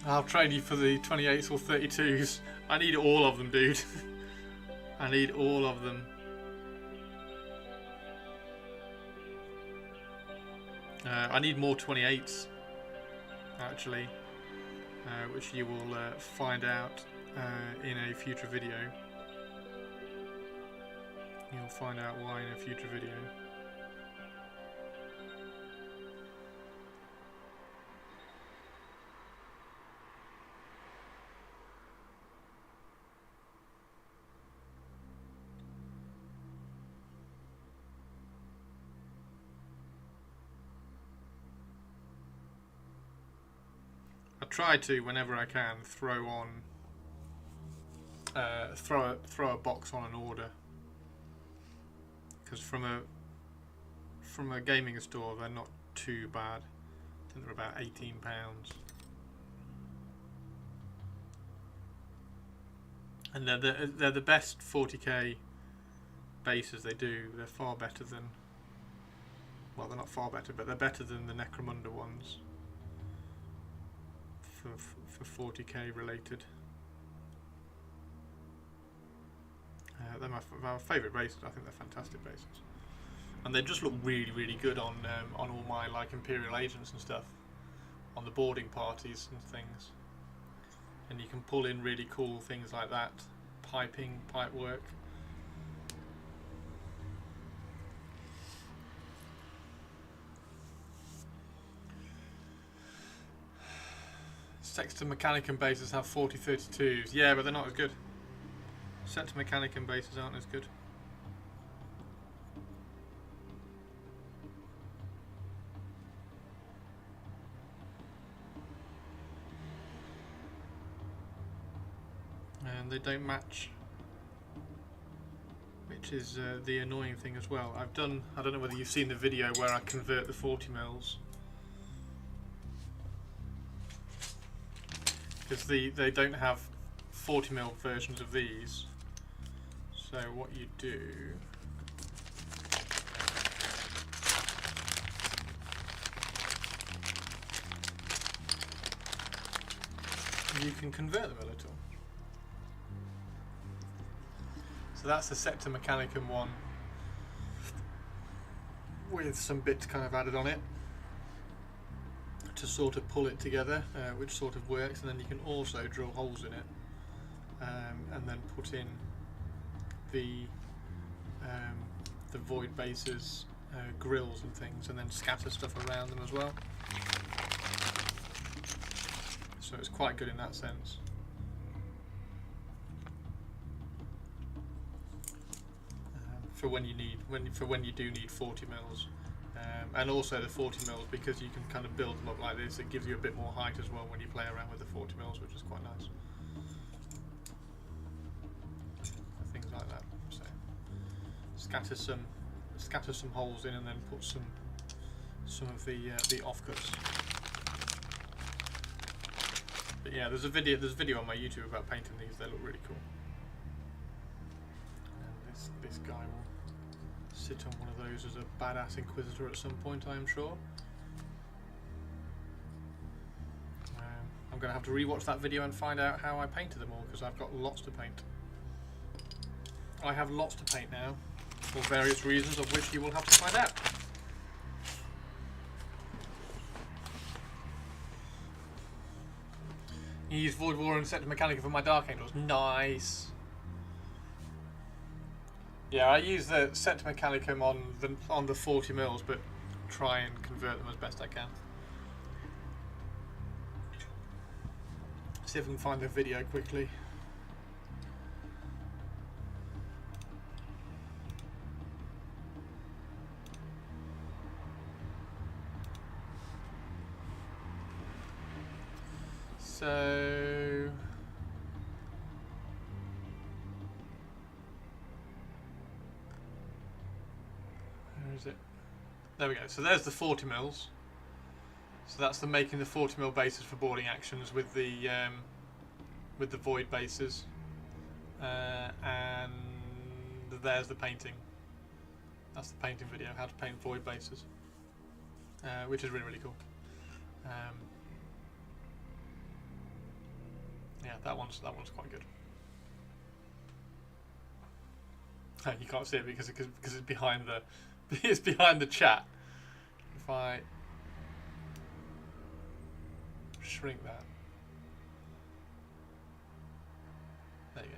I'll trade you for the 28s or 32s. I need all of them, dude. I need all of them. I need more 28s, actually, which you will find out in a future video. You'll find out why in a future video. I try to, whenever I can, throw on throw a box on an order, because from a gaming store they're not too bad. I think they're about £18. And they're the best 40k bases they do. They're far better than, well, they're not far better, but they're better than the Necromunda ones for 40k related. They're my favourite bases. I think they're fantastic bases, and they just look really, really good on all my like Imperial agents and stuff, on the boarding parties and things. And you can pull in really cool things like that, pipe work. Sexton Mechanicum bases have 4032s. Yeah, but they're not as good. Sexton Mechanicum bases aren't as good. And they don't match, which is the annoying thing as well. I don't know whether you've seen the video where I convert the 40 mils. Because they don't have 40 mil versions of these. So what you do, you can convert them a little. So that's the Scepter Mechanicum one with some bits kind of added on it to sort of pull it together, which sort of works. And then you can also drill holes in it, and then put in the void bases, grills and things, and then scatter stuff around them as well. So it's quite good in that sense. For when you do need 40 mils, and also the 40 mils, because you can kind of build them up like this. It gives you a bit more height as well when you play around with the 40 mils, which is quite nice. Things like that. So scatter some holes in, and then put some of the offcuts. But yeah, there's a video on my YouTube about painting these. They look really cool. And this guy will sit on one of those as a badass Inquisitor at some point, I am sure. I'm going to have to rewatch that video and find out how I painted them all, because I've got lots to paint. I have lots to paint now, for various reasons, of which you will have to find out. You use Void War and Scepter Mechanica for my Dark Angels. Nice. Yeah, I use the Scepter Mechanicum on the 40 mils, but try and convert them as best I can. See if I can find the video quickly. So where is it? There we go. So there's the 40 mils. So that's the making the 40 mil bases for boarding actions with the void bases, and there's the painting. That's the painting video, how to paint void bases, which is really, really cool. Yeah, that one's quite good. You can't see it because it's behind the chat. If I shrink that. There you go.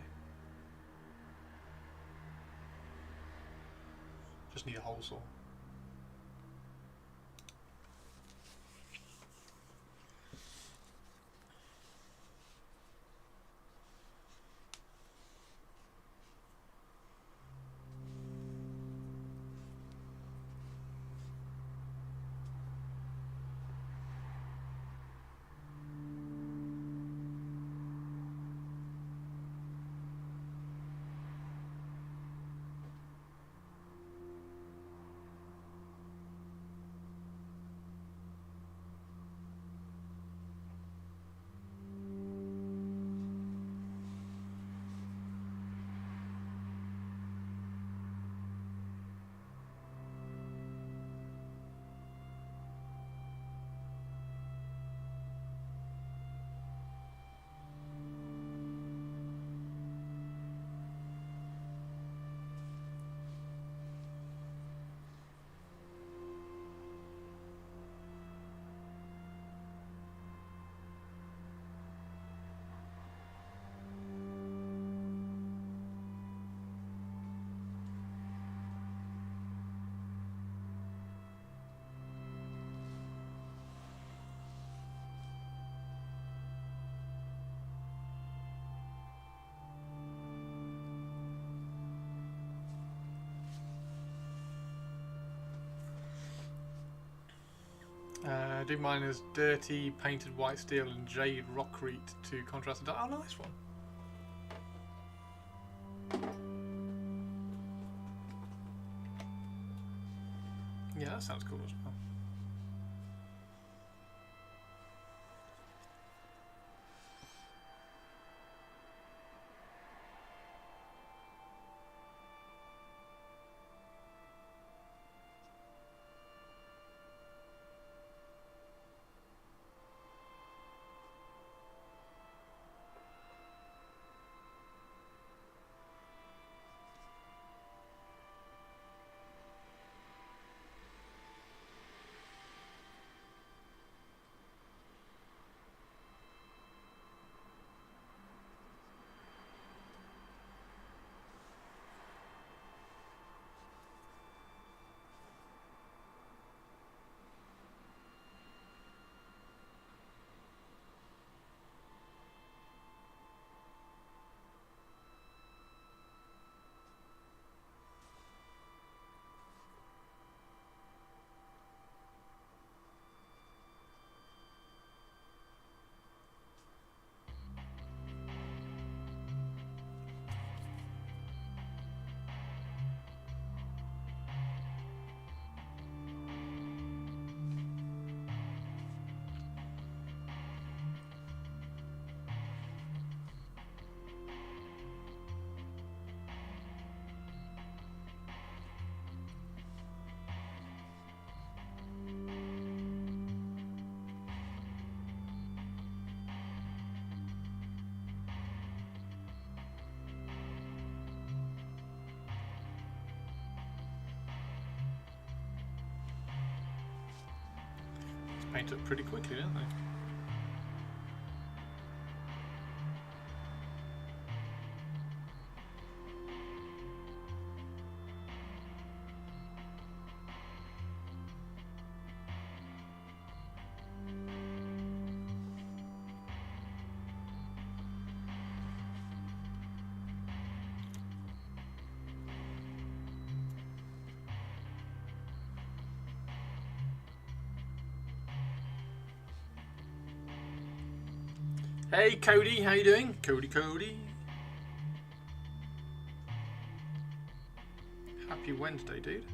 Just need a hole saw. Do mine as dirty painted white steel and jade rockreete to contrast the dark. Oh, nice one. Yeah, that sounds cool as well. Paint up pretty quickly, don't they? Hey Cody, how you doing? Cody. Happy Wednesday, dude.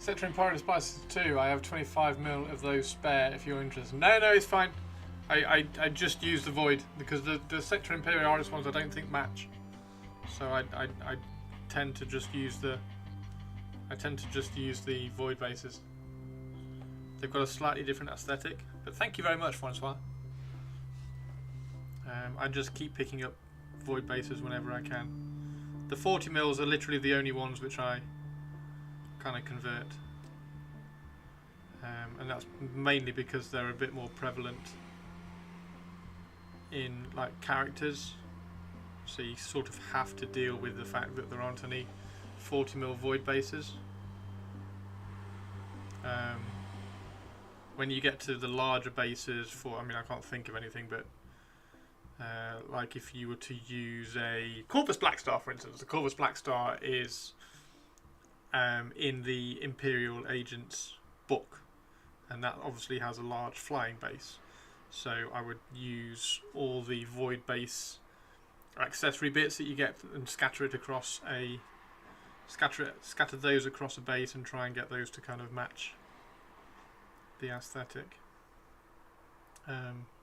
Sector Imperial Spices 2, I have 25ml of those spare if you're interested. No, it's fine. I just use the Void because the Sector Imperialis ones I don't think match. So I tend to just use the Void bases. They've got a slightly different aesthetic, but thank you very much, Francois. I just keep picking up Void bases whenever I can. The 40mls are literally the only ones which I kind of convert, and that's mainly because they're a bit more prevalent in like characters, so you sort of have to deal with the fact that there aren't any 40ml Void bases. When you get to the larger bases for, I mean I can't think of anything, but like if you were to use a Corvus Blackstar, for instance, the Corvus Blackstar is in the Imperial Agents book, and that obviously has a large flying base. So I would use all the Void base accessory bits that you get and scatter those across a base and try and get those to kind of match the aesthetic.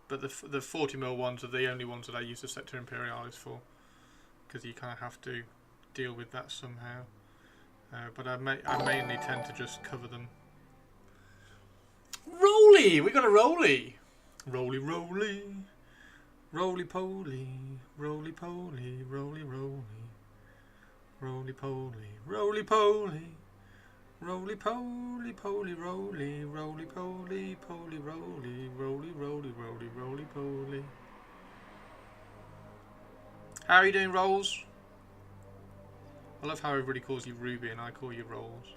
But the 40ml ones are the only ones that I use the Sector Imperialis for, because you kind of have to deal with that somehow. But I mainly tend to just cover them. Roly! We got a Roly! Roly, roly. Roly poly. Roly poly. Roly, roly. Roly poly. Roly poly. Roly poly, poly roly. Roly poly, poly roly. Roly, roly, roly, roly poly. How are you doing, Rolls? I love how everybody calls you Ruby and I call you Rolls.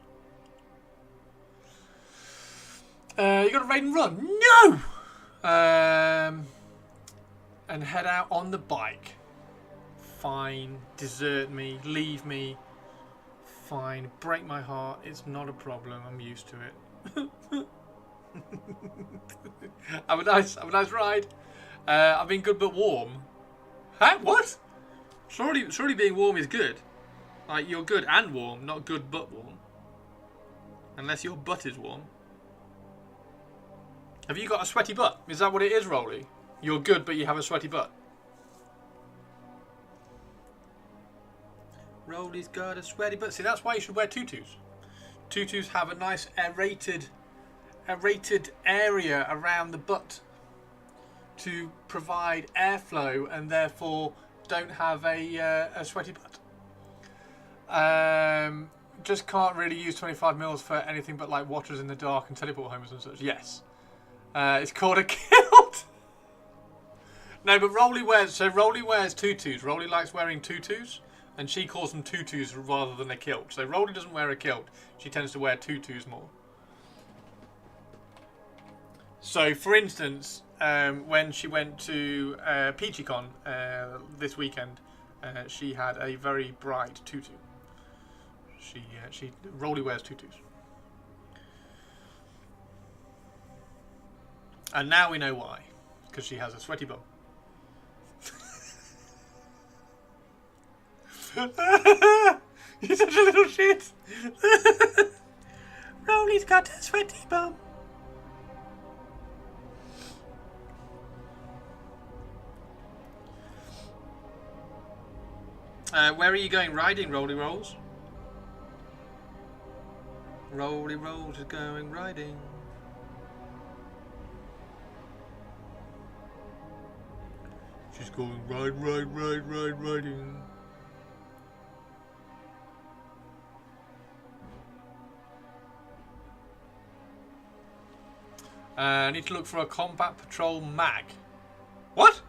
You got a raid and run? No! And head out on the bike. Fine. Desert me. Leave me. Fine. Break my heart. It's not a problem. I'm used to it. Have a nice ride. I've been good but warm. Huh? What? Surely being warm is good. Like, you're good and warm, not good but warm. Unless your butt is warm. Have you got a sweaty butt? Is that what it is, Rolly? You're good but you have a sweaty butt. Rolly's got a sweaty butt. See, that's why you should wear tutus. Tutus have a nice aerated area around the butt to provide airflow and therefore don't have a sweaty butt. Just can't really use 25ml for anything but like watchers in the dark and teleport homers and such. Yes. It's called a kilt. No, but Rolly wears tutus. Rolly likes wearing tutus, and she calls them tutus rather than a kilt. So Rolly doesn't wear a kilt. She tends to wear tutus more. So, for instance, when she went to PeachyCon this weekend, she had a very bright tutu. Rolly wears tutus. And now we know why. Because she has a sweaty bum. You're such a little shit. Rolly's got a sweaty bum. Where are you going riding, Rolly Rolls? Rolly Rolls is going riding. She's going riding. I need to look for a combat patrol mag. What?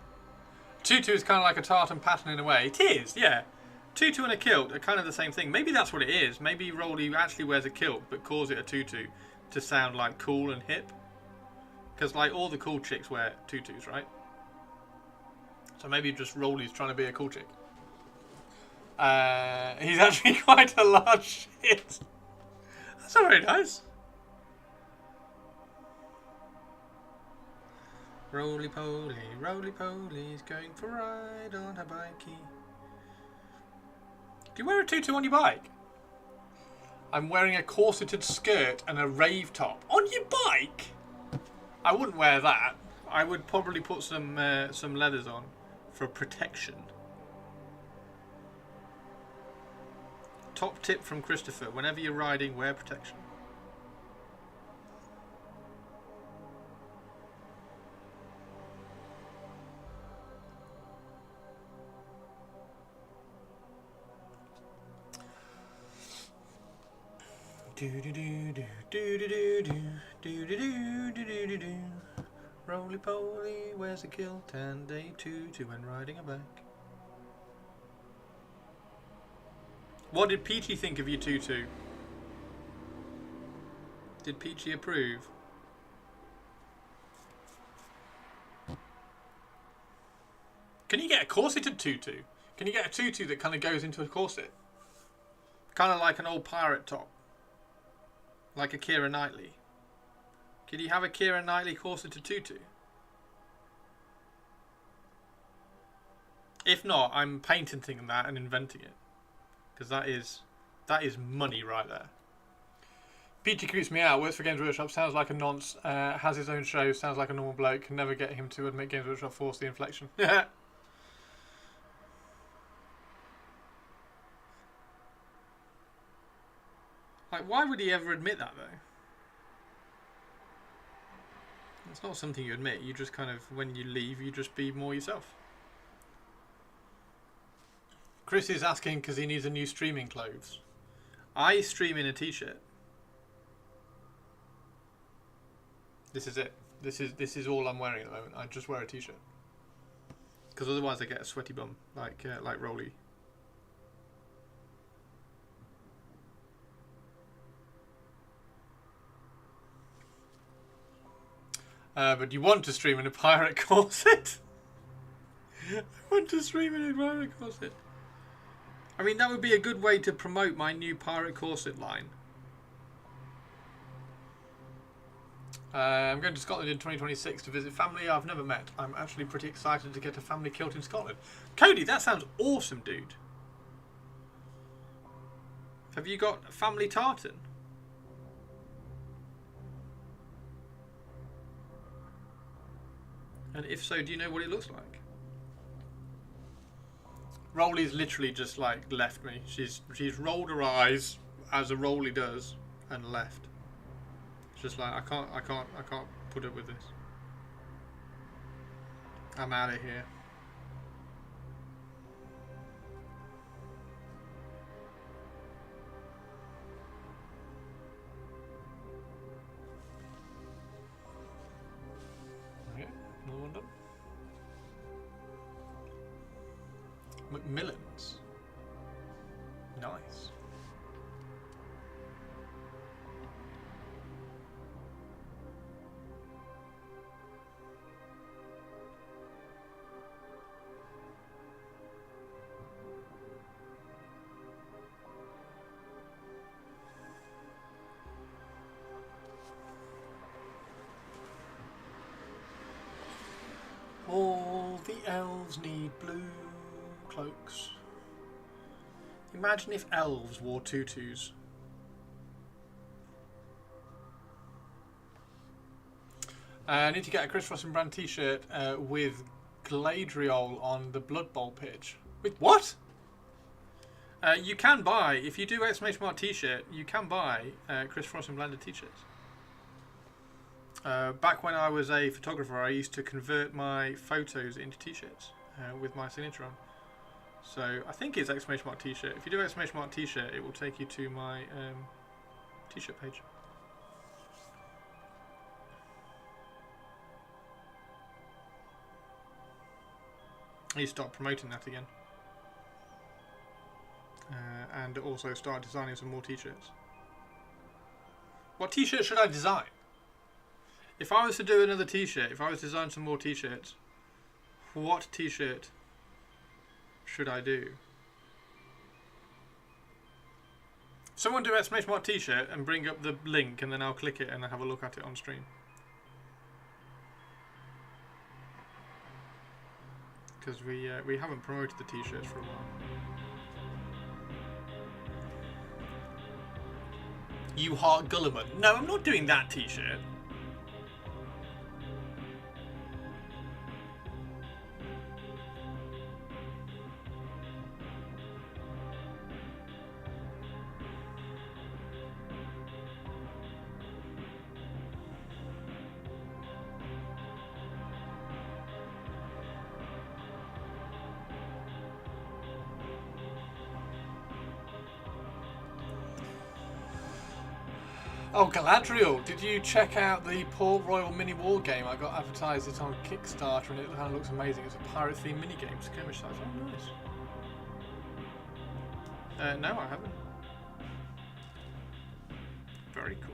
Tutu is kind of like a tartan pattern in a way. It is, yeah. Tutu and a kilt are kind of the same thing. Maybe that's what it is. Maybe Rolly actually wears a kilt but calls it a tutu to sound like cool and hip. Because like all the cool chicks wear tutus, right? So maybe just Rolly's trying to be a cool chick. He's actually quite a large shit. That's not very nice. Roly poly's going for a ride on her bikey. Do you wear a tutu on your bike? I'm wearing a corseted skirt and a rave top. On your bike? I wouldn't wear that. I would probably put some leathers on for protection. Top tip from Christopher. Whenever you're riding, wear protection. Roly poly wears a kilt and a tutu when riding a bike. What did Peachy think of your tutu? Did Peachy approve? Can you get a corseted tutu? Can you get a tutu that kind of goes into a corset? Kind of like an old pirate top. Like a Keira Knightley. Could you have a Keira Knightley corseted tutu? If not, I'm patenting that and inventing it. Because that is money right there. Peachy creeps me out, works for Games Workshop, sounds like a nonce, has his own show, sounds like a normal bloke, can never get him to admit Games Workshop forced the inflection. Like, why would he ever admit that, though? It's not something you admit, you just kind of, when you leave, you just be more yourself. Chris is asking because he needs a new streaming clothes. I stream in a t-shirt. This is it. This is all I'm wearing at the moment. I just wear a t-shirt. Because otherwise I get a sweaty bum, like Rolly. But you want to stream in a pirate corset? I want to stream in a pirate corset. I mean, that would be a good way to promote my new pirate corset line. I'm going to Scotland in 2026 to visit family I've never met. I'm actually pretty excited to get a family kilt in Scotland. Cody, that sounds awesome, dude. Have you got family tartan? And if so, do you know what it looks like? Rolly's literally just like left me. She's rolled her eyes as a Rolly does and left. It's just like I can't put up with this. I'm out of here. Okay, another one done. Macmillan's. Nice. All the elves need blue cloaks. Imagine if elves wore tutus. I need to get a Chris Frost and Brand t-shirt with Gladriol on the Blood Bowl pitch. With what? You can buy, if you do exclamation mark t-shirt, you can buy Chris Frost and Blended t-shirts. Back when I was a photographer, I used to convert my photos into t-shirts with my signature on. So I think it's exclamation mark t-shirt. If you do exclamation mark t-shirt, it will take you to my t-shirt page. I need to start promoting that again. And also start designing some more t-shirts. What t-shirt should I design? If I was to do another t-shirt, if I was to design some more t-shirts, what t-shirt should I do? Someone do exclamation mark t-shirt and bring up the link, and then I'll click it and I'll have a look at it on stream. Because we haven't promoted the t-shirts for a while. You heart Gulliman. No, I'm not doing that t-shirt. Oh, Galadriel, did you check out the Port Royal mini war game? I got advertised it on Kickstarter and it kind of looks amazing. It's a pirate themed mini game, skirmish size. Oh, nice. No, I haven't. Very cool.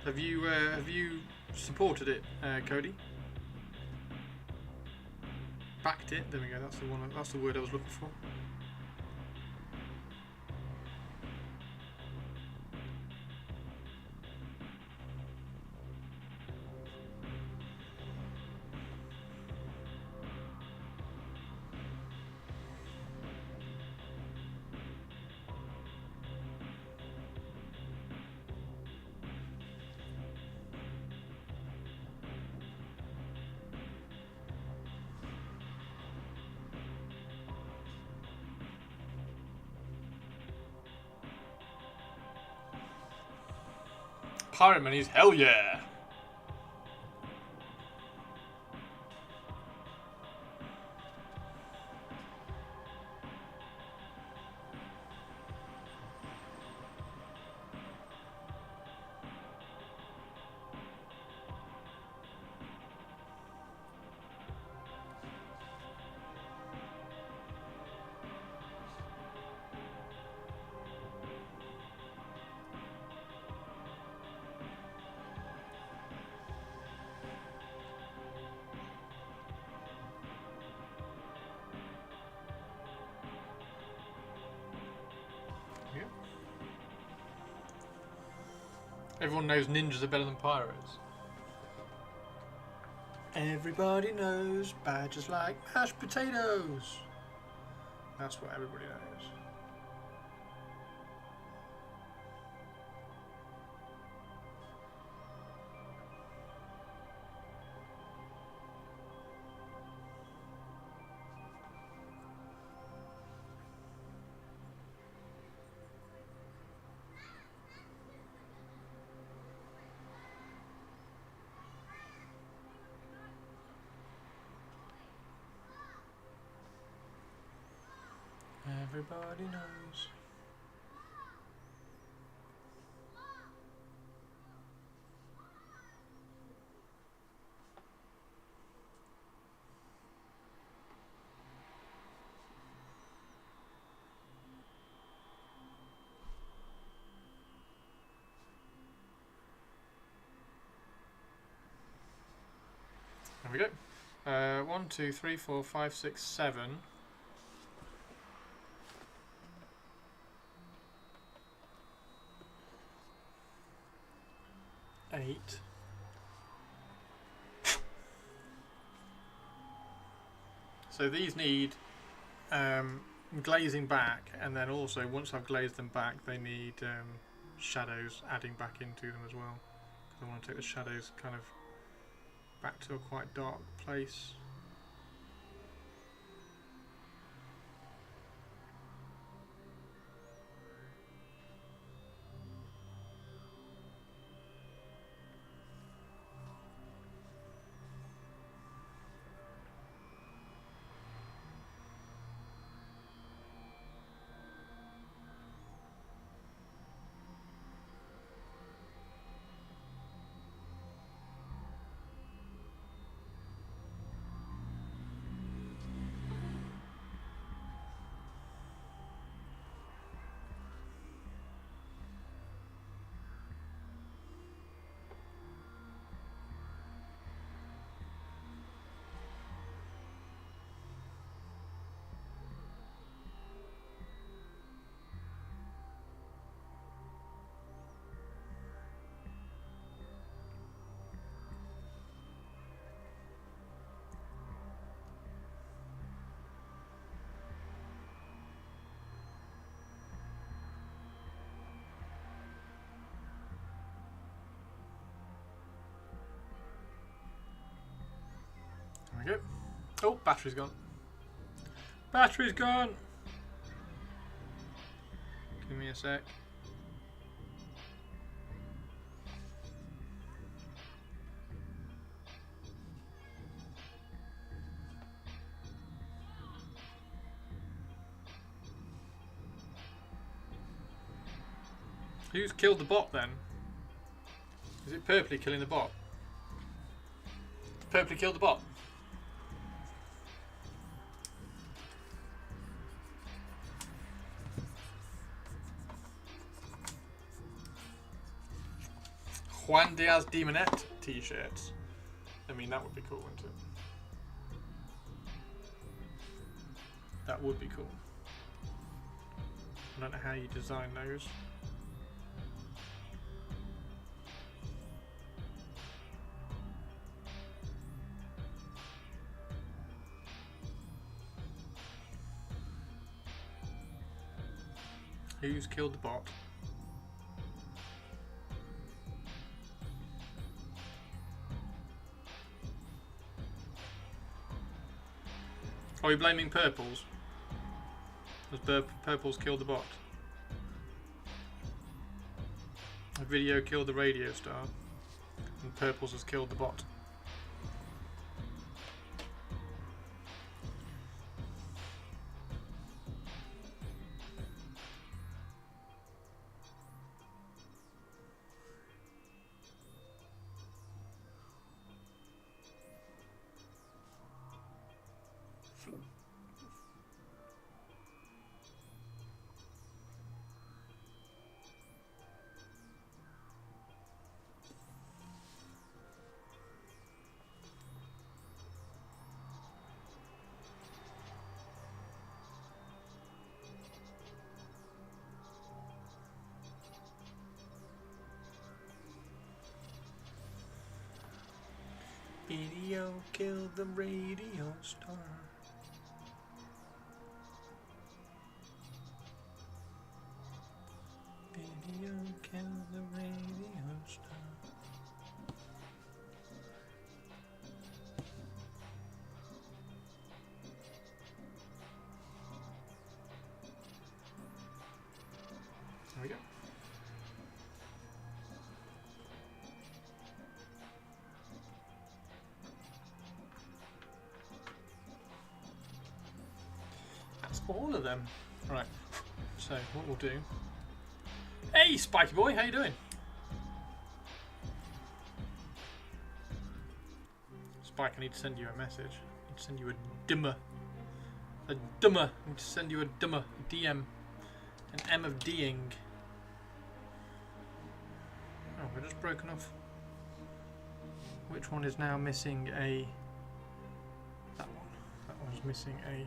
Have you supported it, Cody? Backed it. There we go. That's the one. That's the word I was looking for. Pirate minis, hell yeah! Everyone knows ninjas are better than pirates. Everybody knows badgers like mashed potatoes. That's what everybody knows. Everybody knows. There we go. 1, 2, 3, 4, 5, 6, 7. 8. So these need glazing back, and then also once I've glazed them back, they need shadows adding back into them as well. Because I want to take the shadows kind of back to a quite dark place. we go. Oh, battery's gone. Battery's gone! Give me a sec. Who's killed the bot then? Is it Purpley killing the bot? Purpley killed the bot? Juan Diaz Demonette t-shirts. I mean, that would be cool, wouldn't it? That would be cool. I don't know how you design those. Who's killed the bot? Are you blaming Purples? Has Purples killed the bot? A video killed the radio star, and Purples has killed the bot. Video killed the radio star. Video killed the radio star. There we go. All of them. Right. So what we'll do. Hey, Spiky boy, how you doing? Spike, I need to send you a message. I need to send you a dimmer. A dummer. I need to send you a dummer. A DM. An M of D'ing. Oh, we're just broken off. Which one is now missing a... That one. That one's missing a...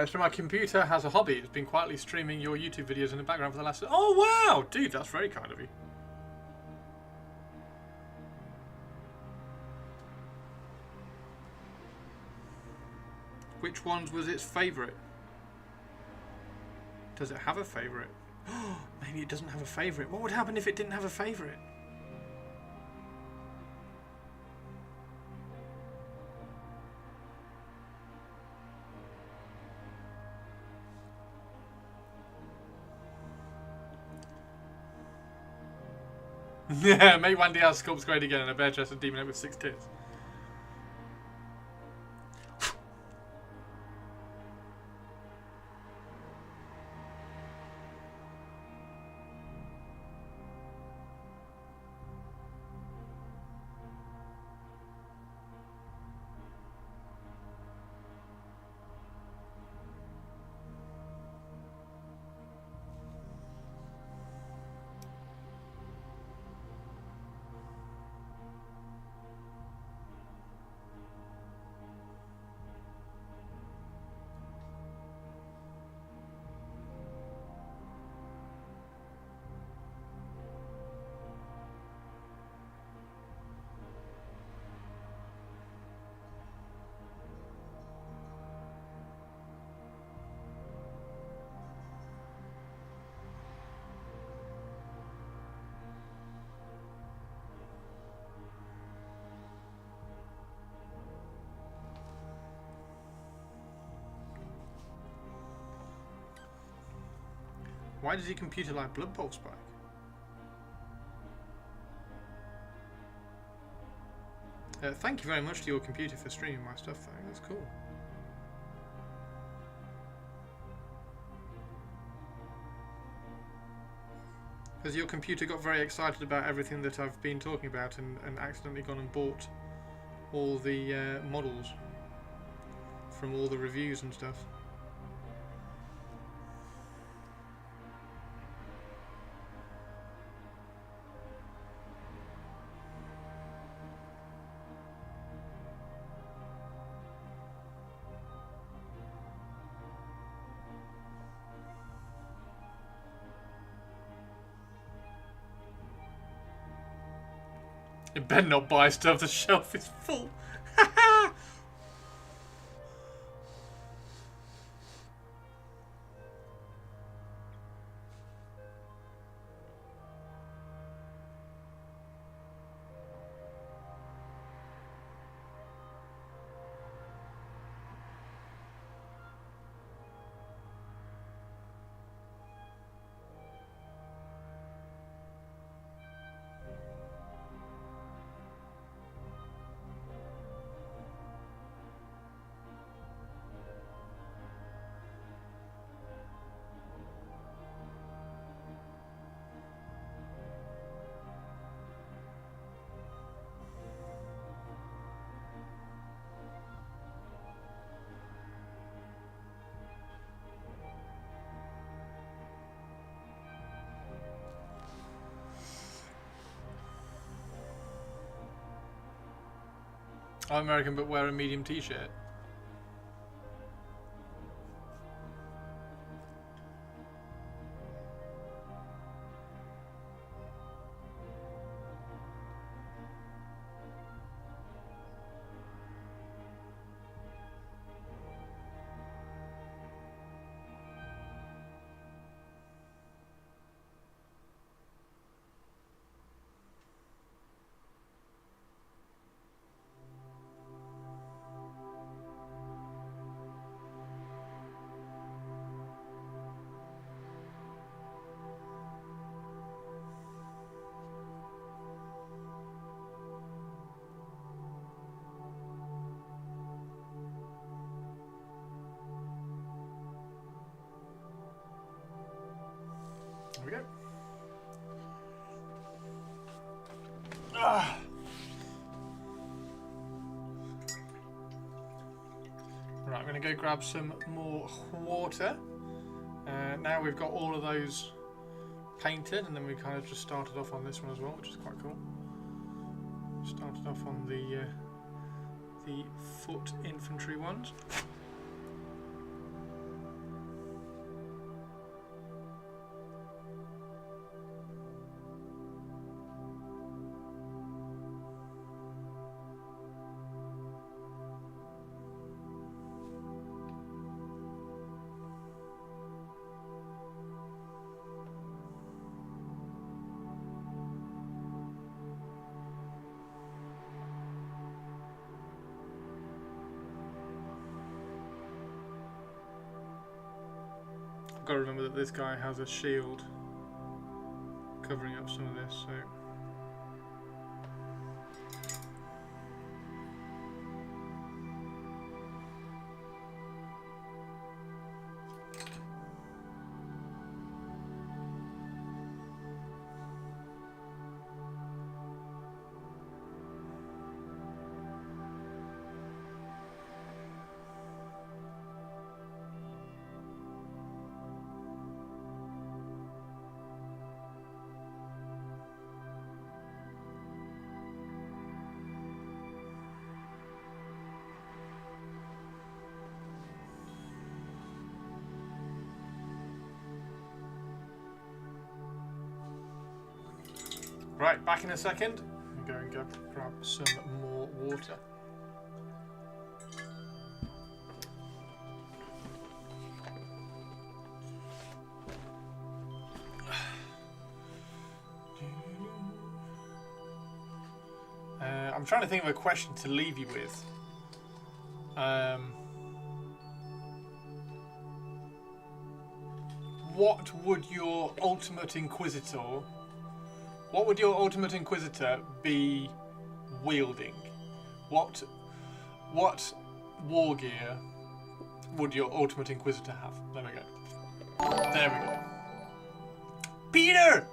So my computer has a hobby. It's been quietly streaming your YouTube videos in the background for the last... Oh, wow! Dude, that's very kind of you. Which ones was its favourite? Does it have a favourite? Maybe it doesn't have a favourite. What would happen if it didn't have a favourite? Yeah, make one Diaz sculpts great again and a bare chested demon with 6 tits. Why does your computer like Blood Bowl Spike? Thank you very much to your computer for streaming my stuff, though. That's cool. Because your computer got very excited about everything that I've been talking about and accidentally gone and bought all the models from all the reviews and stuff. You better not buy stuff, the shelf is full. I'm American but wear a medium t-shirt. There we go. Right, I'm going to go grab some more water. Now we've got all of those painted, and then we kind of just started off on this one as well, which is quite cool. Started off on the foot infantry ones. Got to remember that this guy has a shield covering up some of this, so right, back in a second. I'm going to grab some more water. I'm trying to think of a question to leave you with. what would your ultimate inquisitor? What would your ultimate inquisitor be wielding? What war gear would your ultimate inquisitor have? There we go. There we go. Peter!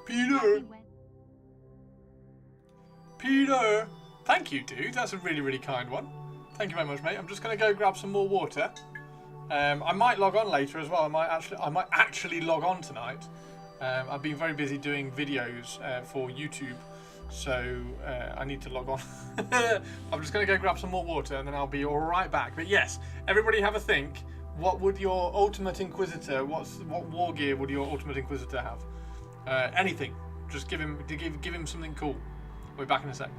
Peter! Thank you, dude. That's a really, really kind one. Thank you very much, mate. I'm just going to go grab some more water. I might log on later as well. I might actually log on tonight. I've been very busy doing videos for YouTube, so I need to log on. I'm just going to go grab some more water and then I'll be all right back. But yes, everybody have a think. What would your ultimate inquisitor? What war gear would your ultimate inquisitor have? Anything. Just give him something cool. We'll be back in a sec.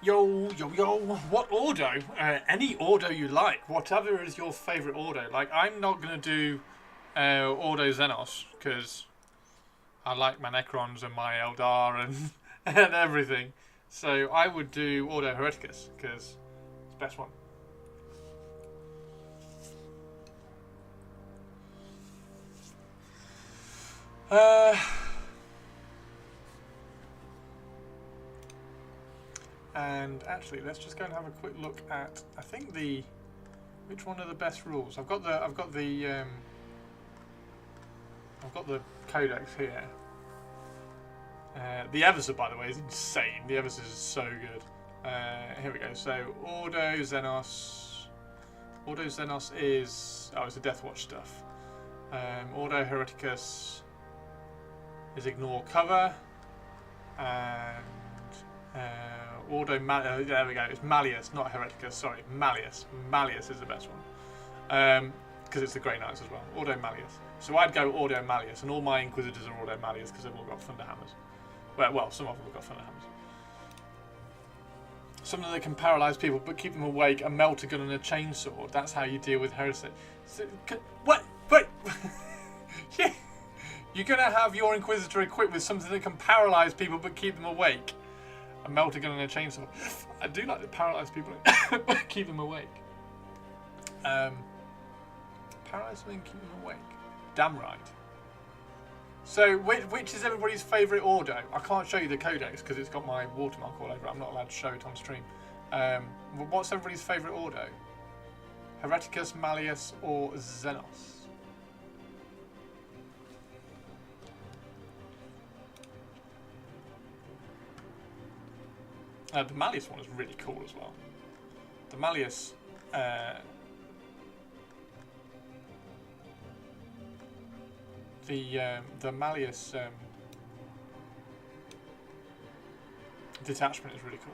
Yo, yo, yo, what Ordo? Any Ordo you like, whatever is your favourite Ordo. Like, I'm not going to do Ordo Xenos, because I like my Necrons and my Eldar and, and everything. So I would do Ordo Hereticus, because it's the best one. And actually, let's just go and have a quick look at. I think which one are the best rules? I've got the Codex here. The Everser, by the way, is insane. The Everser is so good. Here we go. So Ordo Xenos. Ordo Xenos is it's the Deathwatch stuff. Ordo Hereticus is ignore cover, and Ordo there we go. It's Malleus, not Hereticus. Sorry, Malleus. Malleus is the best one because it's the Grey Knights as well. Ordo Malleus. So I'd go Ordo Malleus, and all my Inquisitors are Ordo Malleus because they've all got Thunderhammers. Well, some of them have got Thunderhammers. Something that can paralyse people but keep them awake. A melter gun and a chainsword. That's how you deal with heresy. So, what? Wait. Yeah. You're gonna have your Inquisitor equipped with something that can paralyse people but keep them awake. A melter gun and a chainsaw. I do like to paralyse people but keep them awake. Paralyse them and keep them awake. Damn right. So, which is everybody's favourite Ordo? I can't show you the Codex because it's got my watermark all over it. I'm not allowed to show it on stream. What's everybody's favourite Ordo? Hereticus, Malleus, or Xenos? The Malleus one is really cool as well. The Malleus... the Malleus detachment is really cool.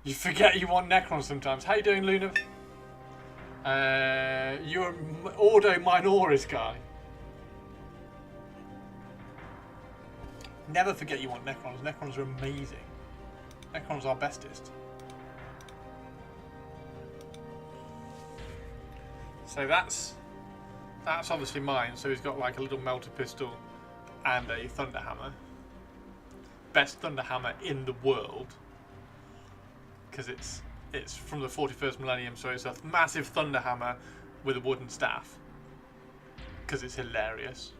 You forget you want Necron sometimes. How you doing, Luna? You're an Ordo Minoris guy. Never forget you want Necrons. Necrons are amazing. Necrons are bestest. So that's obviously mine. So he's got like a little melter pistol and a Thunderhammer. Best Thunderhammer in the world. Because it's from the 41st millennium, so it's a massive Thunderhammer with a wooden staff. Because it's hilarious.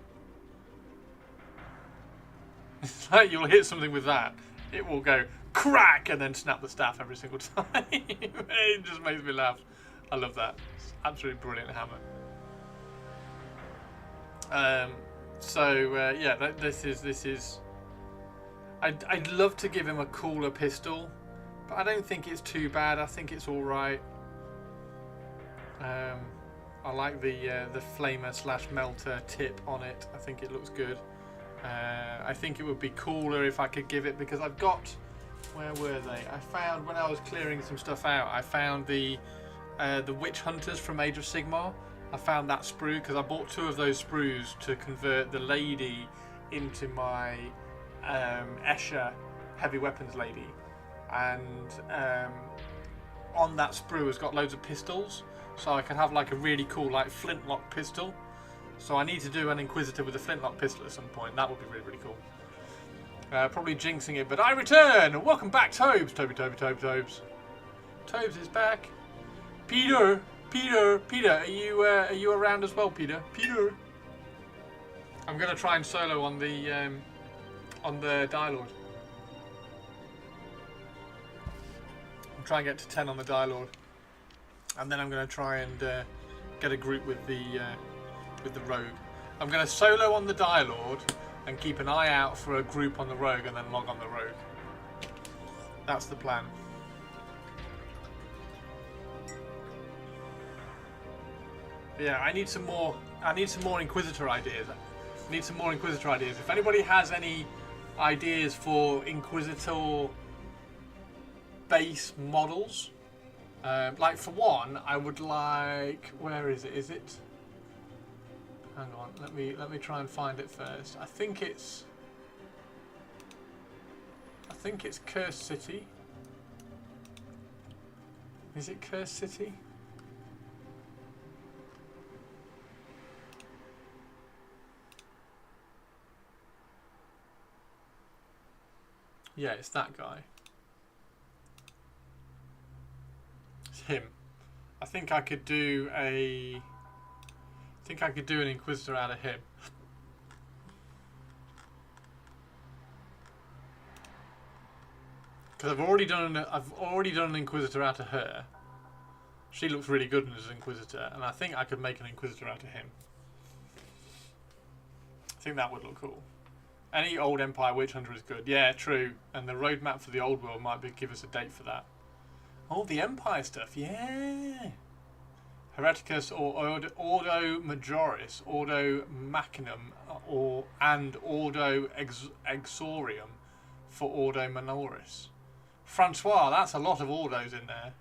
It's like you'll hit something with that, it will go crack and then snap the staff every single time. It just makes me laugh. I love that. It's absolutely brilliant hammer. Yeah, this is. I'd love to give him a cooler pistol, but I don't think it's too bad. I think it's all right. I like the flamer / melter tip on it. I think it looks good. I think it would be cooler if I could give it, because I've got, where were they? I found, when I was clearing some stuff out, I found the Witch Hunters from Age of Sigmar. I found that sprue because I bought 2 of those sprues to convert the lady into my Escher heavy weapons lady, and on that sprue has got loads of pistols, so I can have like a really cool like flintlock pistol. So I need to do an Inquisitor with a flintlock pistol at some point. That would be really, really cool. Probably jinxing it, but I return! Welcome back, Tobes! Tobes. Tobes is back. Peter, are you around as well, Peter? Peter. I'm gonna try and solo on the Dire-Lord. I'm trying to get to 10 on the Dire-Lord, and then I'm gonna try and get a group with the Rogue. I'm going to solo on the Dire-Lord and keep an eye out for a group on the Rogue and then log on the Rogue. That's the plan. But yeah, I need some more Inquisitor ideas. If anybody has any ideas for Inquisitor base models, like for one, I would like, where is it? Is it? Hang on, let me try and find it first. I think think it's Cursed City. Is it Cursed City? Yeah, it's that guy. It's him. I think I could do a... I think I could do an Inquisitor out of him. Because I've already done an Inquisitor out of her. She looks really good as an Inquisitor, and I think I could make an Inquisitor out of him. I think that would look cool. Any old Empire Witch Hunter is good. Yeah, true. And the roadmap for the old world might give us a date for that. Oh, the Empire stuff, yeah. Hereticus or Ordo Majoris, Ordo Machinum, and Ordo Exorium for Ordo Minoris. Francois, that's a lot of Ordos in there.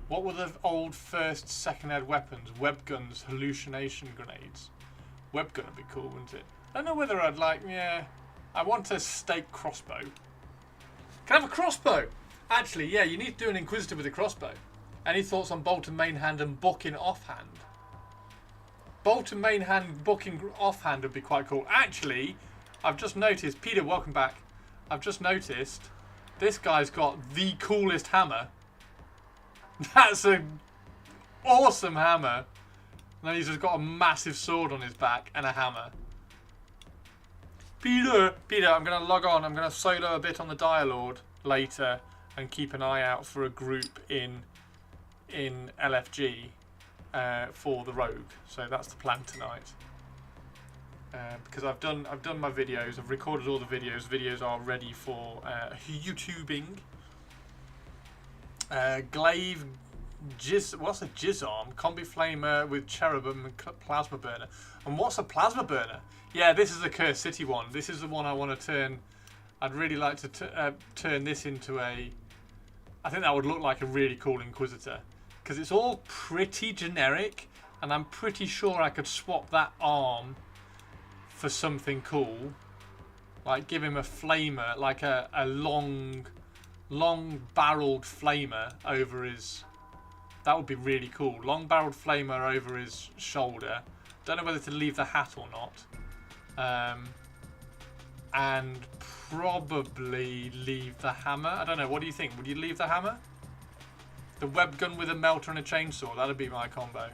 What were the old first, second ed weapons? Web guns, hallucination grenades. Web gun would be cool, wouldn't it? I don't know whether I'd like, yeah. I want a stake crossbow. Can I have a crossbow? Actually, yeah, you need to do an Inquisitor with a crossbow. Any thoughts on bolt and main hand and booking offhand? Bolt and main hand booking offhand would be quite cool. Actually, I've just noticed, Peter, welcome back. I've just noticed this guy's got the coolest hammer. That's an awesome hammer. And then he's just got a massive sword on his back and a hammer. Peter, I'm going to log on. I'm going to solo a bit on the Dialord later and keep an eye out for a group in LFG for the Rogue. So that's the plan tonight. Because I've done my videos. I've recorded all the videos. Videos are ready for YouTubing. Glaive, what's a Jizzarm? Combi Flamer with Cherubim and Plasma Burner. And what's a Plasma Burner? Yeah, this is a Cursed City one. This is the one I want to turn. I'd really like to turn this into a... I think that would look like a really cool Inquisitor. Because it's all pretty generic. And I'm pretty sure I could swap that arm for something cool. Like give him a flamer, like a long barreled flamer over his... That would be really cool. Long barreled flamer over his shoulder. Don't know whether to leave the hat or not. And probably leave the hammer. I don't know. What do you think? Would you leave the hammer? The web gun with a melter and a chainsaw. That'd be my combo.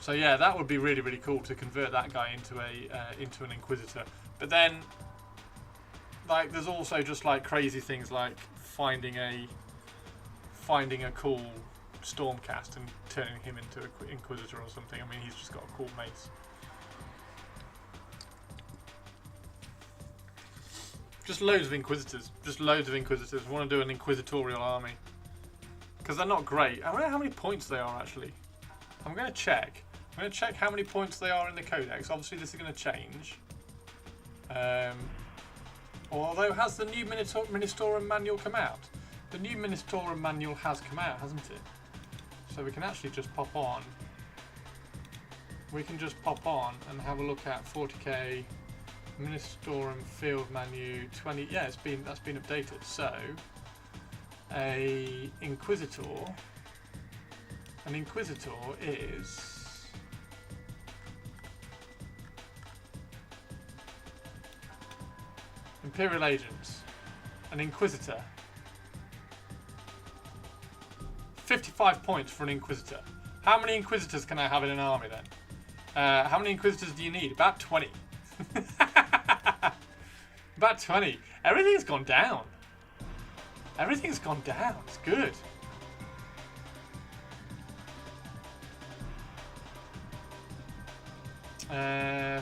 So yeah, that would be really, really cool to convert that guy into an Inquisitor. But then, like, there's also just like crazy things like finding a cool Stormcast and turning him into an Inquisitor or something. I mean, he's just got a cool mace. Just loads of Inquisitors. Just loads of Inquisitors. I want to do an Inquisitorial army. Because they're not great. I don't know how many points they are, actually. I'm going to check. I'm going to check how many points they are in the Codex. Obviously, this is going to change. Although, has the new Ministorum manual come out? The new Ministorum manual has come out, hasn't it? So we can actually just pop on. We can just pop on and have a look at 40k Ministorum field menu 20. Yeah, that's been updated. So an Inquisitor is Imperial Agents, an Inquisitor. 55 points for an Inquisitor. How many Inquisitors can I have in an army then? How many Inquisitors do you need? About 20. About 20. Everything's gone down. Everything's gone down. It's good.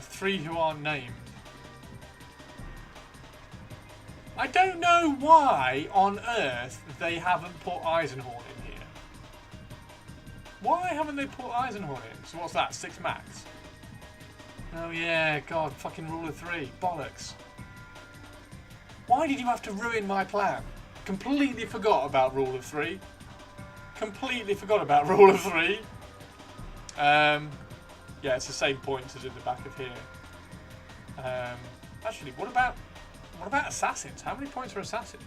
Three who aren't named. I don't know why on earth they haven't put Eisenhorn in here. Why haven't they put Eisenhorn in? So what's that? 6 max? Oh yeah, God, fucking rule of 3. Bollocks. Why did you have to ruin my plan? Completely forgot about rule of 3. Completely forgot about rule of 3. Yeah, it's the same points as in the back of here. Actually, what What about assassins? How many points are assassins?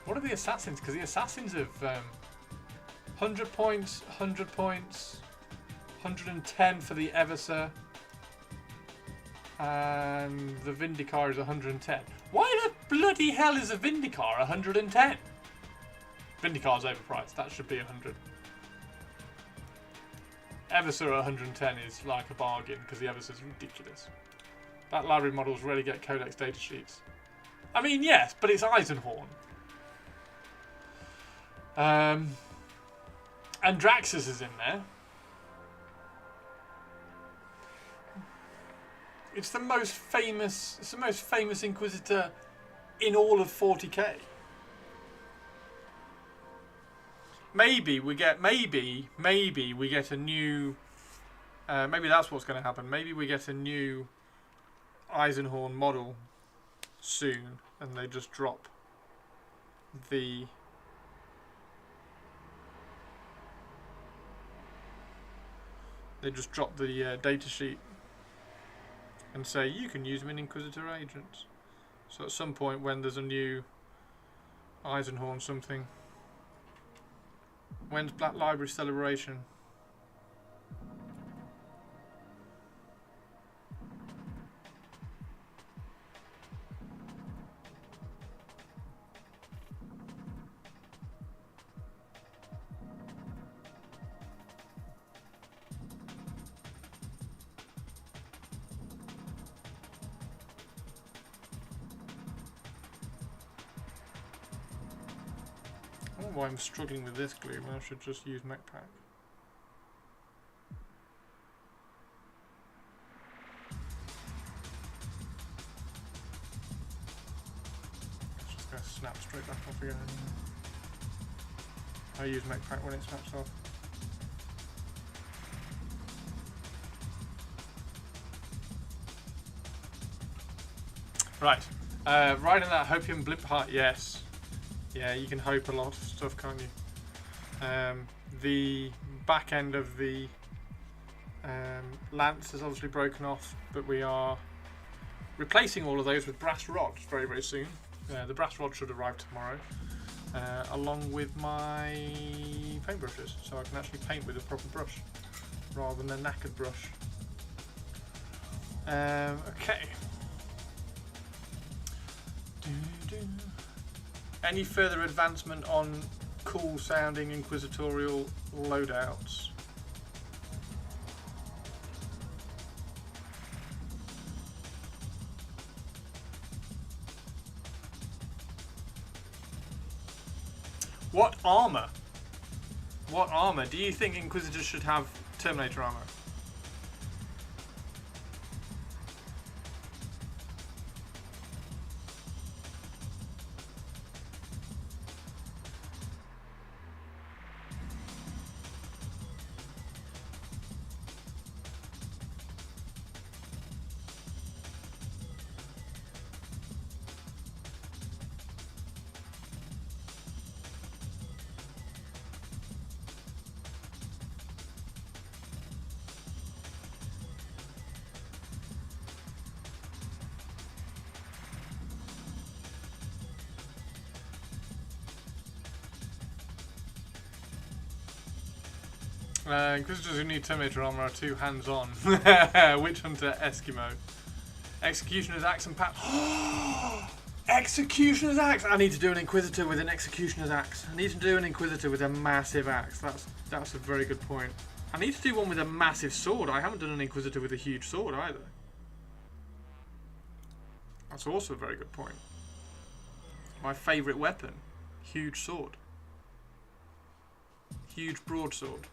What are the assassins? Because the assassins have 100 points, 100 points, 110 for the Eversur, and the Vindicar is 110. Why the bloody hell is a Vindicar 110? Vindicar's overpriced. That should be 100. Eversur 110 is like a bargain because the Eversur's ridiculous. That library models rarely get codex data sheets. I mean, yes, but it's Eisenhorn. And Draxus is in there. It's the most famous Inquisitor in all of 40k. Maybe we get a new. Maybe that's what's going to happen. Maybe we get a new Eisenhorn model soon, and they just drop the. They just drop the data sheet and say you can use them in Inquisitor agents. So at some point when there's a new Eisenhorn something. When's Black Library Celebration? I don't know why I'm struggling with this glue when I should just use MechPack. It's just going to snap straight back off again. I use MechPack when it snaps off. Right. Riding that Hopium Blimp Heart, yes. Yeah, you can hope a lot of stuff, can't you? The back end of the lance is obviously broken off, but we are replacing all of those with brass rods very, very soon. The brass rod should arrive tomorrow, along with my paintbrushes, so I can actually paint with a proper brush rather than a knackered brush. Okay. Any further advancement on cool sounding inquisitorial loadouts? What armor? What armor? Do you think Inquisitors should have Terminator armor? Inquisitors who need Terminator armor are too hands-on. Witch Hunter Eskimo. Executioner's Axe and Pat. Executioner's Axe! I need to do an Inquisitor with an Executioner's Axe. I need to do an Inquisitor with a massive axe. That's a very good point. I need to do one with a massive sword. I haven't done an Inquisitor with a huge sword either. That's also a very good point. My favourite weapon. Huge sword. Huge broadsword.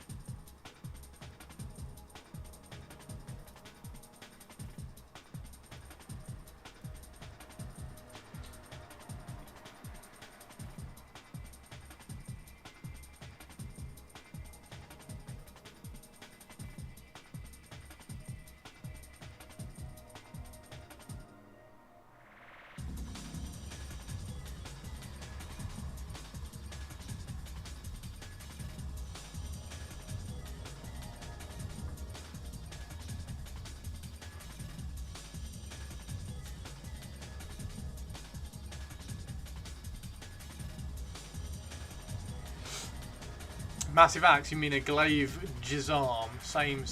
Massive axe, you mean a glaive gisarm. Same.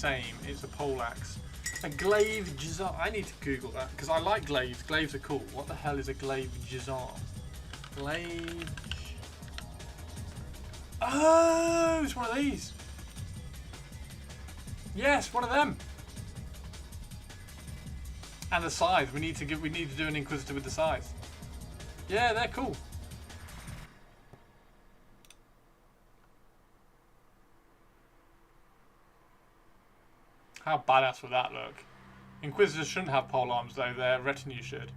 It's a pole axe. A glaive gisarm. I need to Google that because I like glaives. Glaives are cool. What the hell is a glaive gisarm? Glaive. Oh, it's one of these. Yes, one of them. And the scythe. We need to do an Inquisitor with the scythe. Yeah, they're cool. How badass would that look? Inquisitors shouldn't have pole arms though, their retinue should.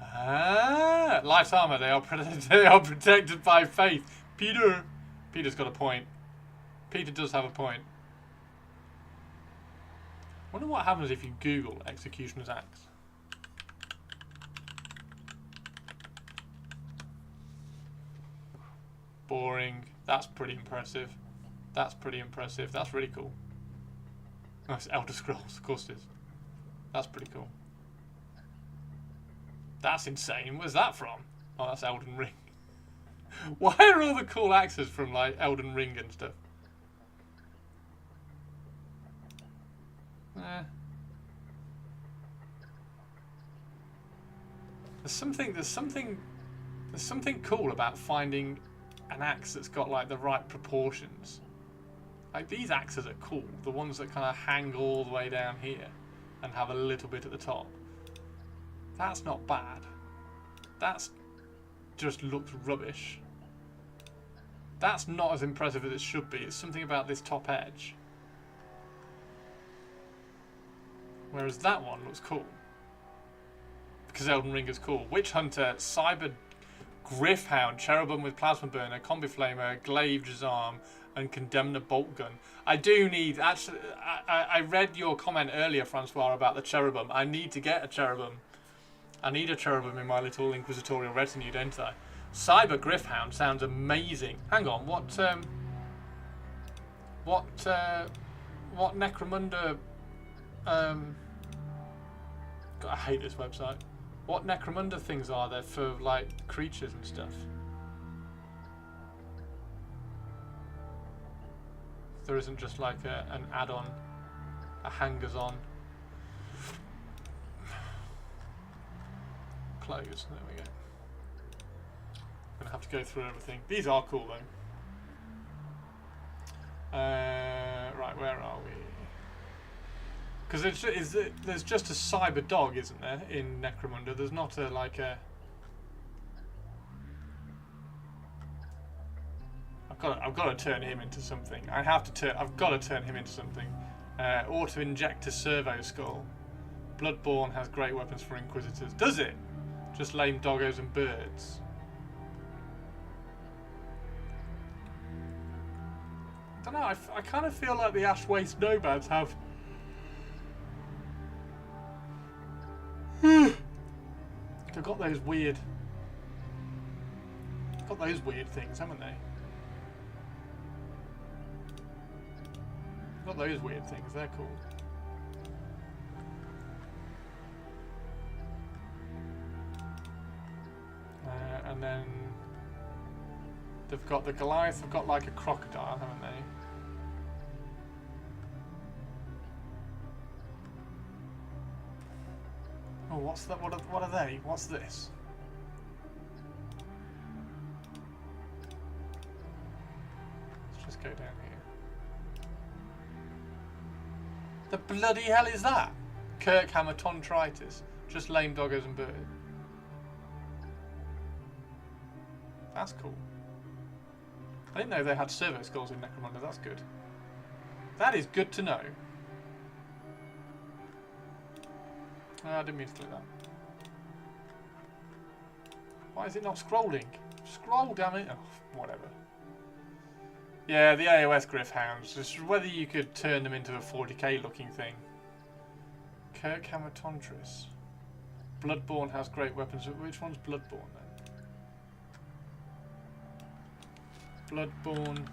Ah, light armor, they are protected by faith. Peter's got a point. Peter does have a point. Wonder what happens if you Google Executioner's Axe. Boring. That's pretty impressive. That's really cool. Oh, it's Elder Scrolls, of course it is. That's pretty cool. That's insane. Where's that from? Oh, that's Elden Ring. Why are all the cool axes from like Elden Ring and stuff? There's something cool about finding an axe that's got like the right proportions. Like these axes are cool. The ones that kind of hang all the way down here and have a little bit at the top. That's not bad. That's just looks rubbish. That's not as impressive as it should be. It's something about this top edge. Whereas that one looks cool. Because Elden Ring is cool. Witch Hunter, Cyber Griffhound, Cherubim with Plasma Burner, Combi Flamer, Glaive Gisarm, and Condemner Bolt Gun. I do need, actually, I read your comment earlier, Francois, about the Cherubim. I need to get a Cherubim. I need a Cherubim in my little Inquisitorial retinue, don't I? Cyber Griffhound sounds amazing. Hang on, what Necromunda, God, I hate this website. What Necromunda things are there for, like, creatures and stuff? There isn't just like an add-on, a hangers-on. Close, there we go. I'm gonna have to go through everything. These are cool though. Right, where are we? Because there's just a cyber dog, isn't there, in Necromunda? There's not a like a. I've got to turn him into something. I've got to turn him into something. Auto-injector servo skull. Bloodborne has great weapons for Inquisitors. Does it? Just lame doggos and birds. I don't know. I kind of feel like the Ash Waste Nomads have. They've got those weird. Got those weird things, haven't they? Got those weird things. They're cool. And then they've got the Goliath. They've got like a crocodile, haven't they? Oh, what's that? What are they? What's this? Let's just go down here. The bloody hell is that? Kirkhammer Tontritis. Just lame doggos and birds. That's cool. I didn't know they had servo skulls in Necromunda. That's good. That is good to know. I didn't mean to click that. Why is it not scrolling? Scroll, damn it. Oh, whatever. Yeah, the AOS Griffhounds. Just whether you could turn them into a 40k looking thing. Kirkhammer Tontris. Bloodborne has great weapons. Which one's Bloodborne then? Bloodborne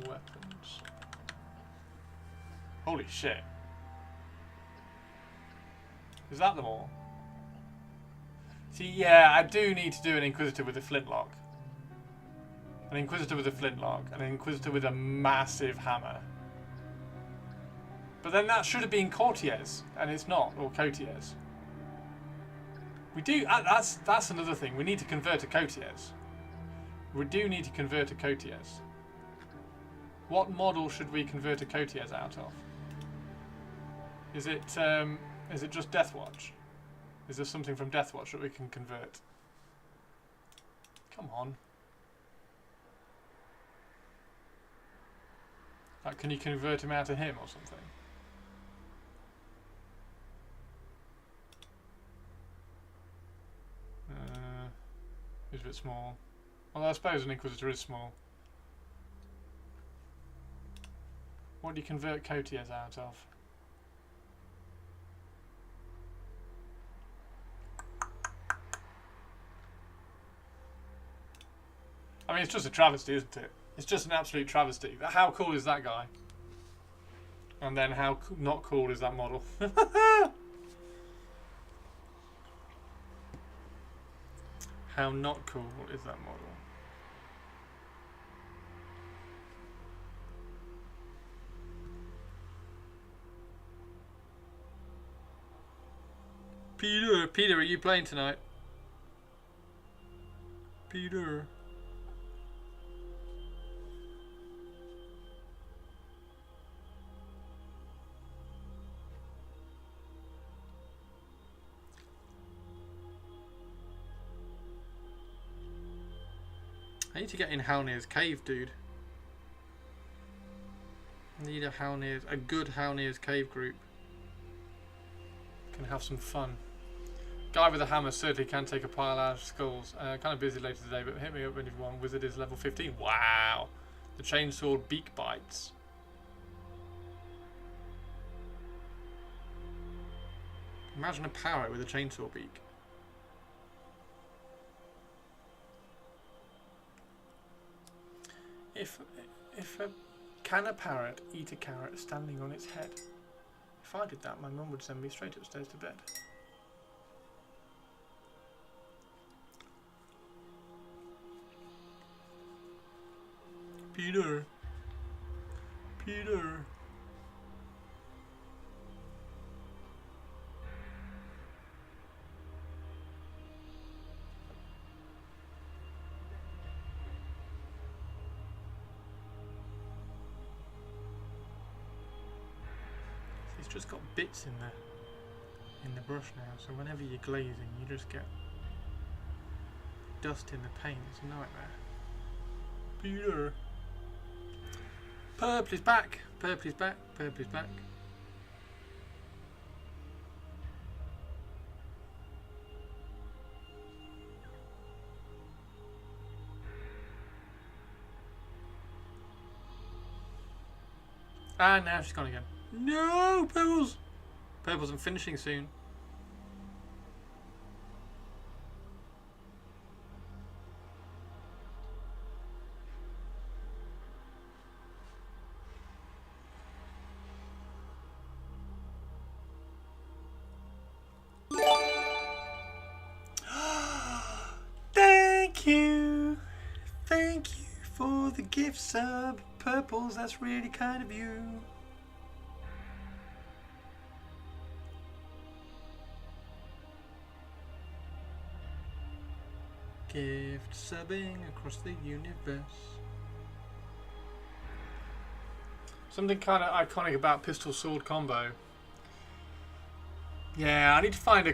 weapons. Holy shit. Is that them all? See, yeah, I do need to do an Inquisitor with a flintlock. an Inquisitor with a flintlock, an Inquisitor with a massive hammer. But then that should have been courtiers, and it's not, or courtiers. We do. That's another thing. We need to convert to courtiers. We do need to convert to courtiers. What model should we convert to courtiers out of? Is it just Deathwatch? Is there something from Deathwatch that we can convert? Come on. Like, can you convert him out of him or something? He's a bit small. Well, I suppose an Inquisitor is small. What do you convert courtiers out of? I mean, it's just a travesty, isn't it? It's just an absolute travesty. How cool is that guy? And then how not cool is that model? How not cool is that model? Peter, are you playing tonight? Peter. I need to get in Halnir's cave, dude. I need a good Halnir's cave group. Can have some fun. Guy with a hammer certainly can take a pile out of skulls. Kind of busy later today, but hit me up when you want. Wizard is level 15. Wow! The chainsaw beak bites. Imagine a parrot with a chainsaw beak. Can a parrot eat a carrot standing on its head? If I did that, my mum would send me straight upstairs to bed. Peter. Peter. It's just got bits in the brush now, so whenever you're glazing, you just get dust in the paint. It's a nightmare. Peter. Purple is back. Purple is back. Purple is back. Ah, now she's gone again. No, Purples! Purples, I'm finishing soon. Thank you! Thank you for the gift sub, Purples, that's really kind of you. Gift subbing across the universe. Something kind of iconic about pistol sword combo. Yeah, I need to find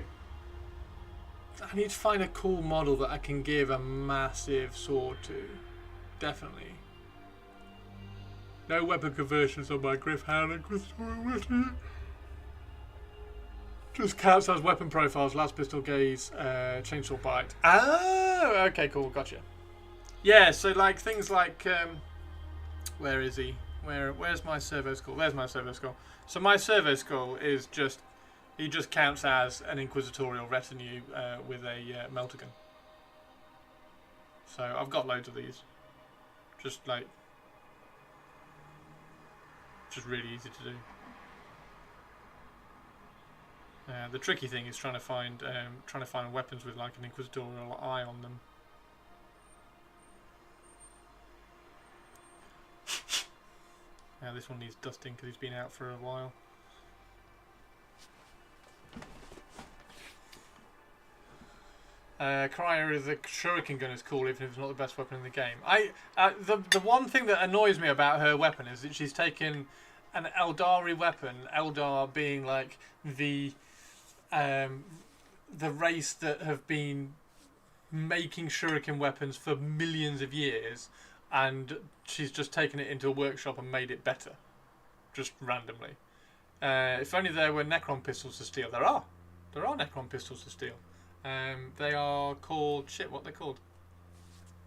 a cool model that I can give a massive sword to. Definitely. No weapon conversions on my Griff Hound. Just counts as weapon profiles, last pistol gaze, chainsaw bite. Oh, okay, cool, gotcha. Yeah, so like things like, where is he? Where's my servo skull? There's my servo skull. So my servo skull is just, he just counts as an inquisitorial retinue with a melter gun. So I've got loads of these. Just like, just really easy to do. The tricky thing is trying to find weapons with like an inquisitorial eye on them. Now this one needs dusting because he's been out for a while. Crier is a shuriken gun is cool, even if it's not the best weapon in the game. The one thing that annoys me about her weapon is that she's taken an Eldari weapon, Eldar being like the race that have been making shuriken weapons for millions of years, and she's just taken it into a workshop and made it better, just randomly. If only there were Necron pistols to steal. There are Necron pistols to steal. They are called shit. What they're called?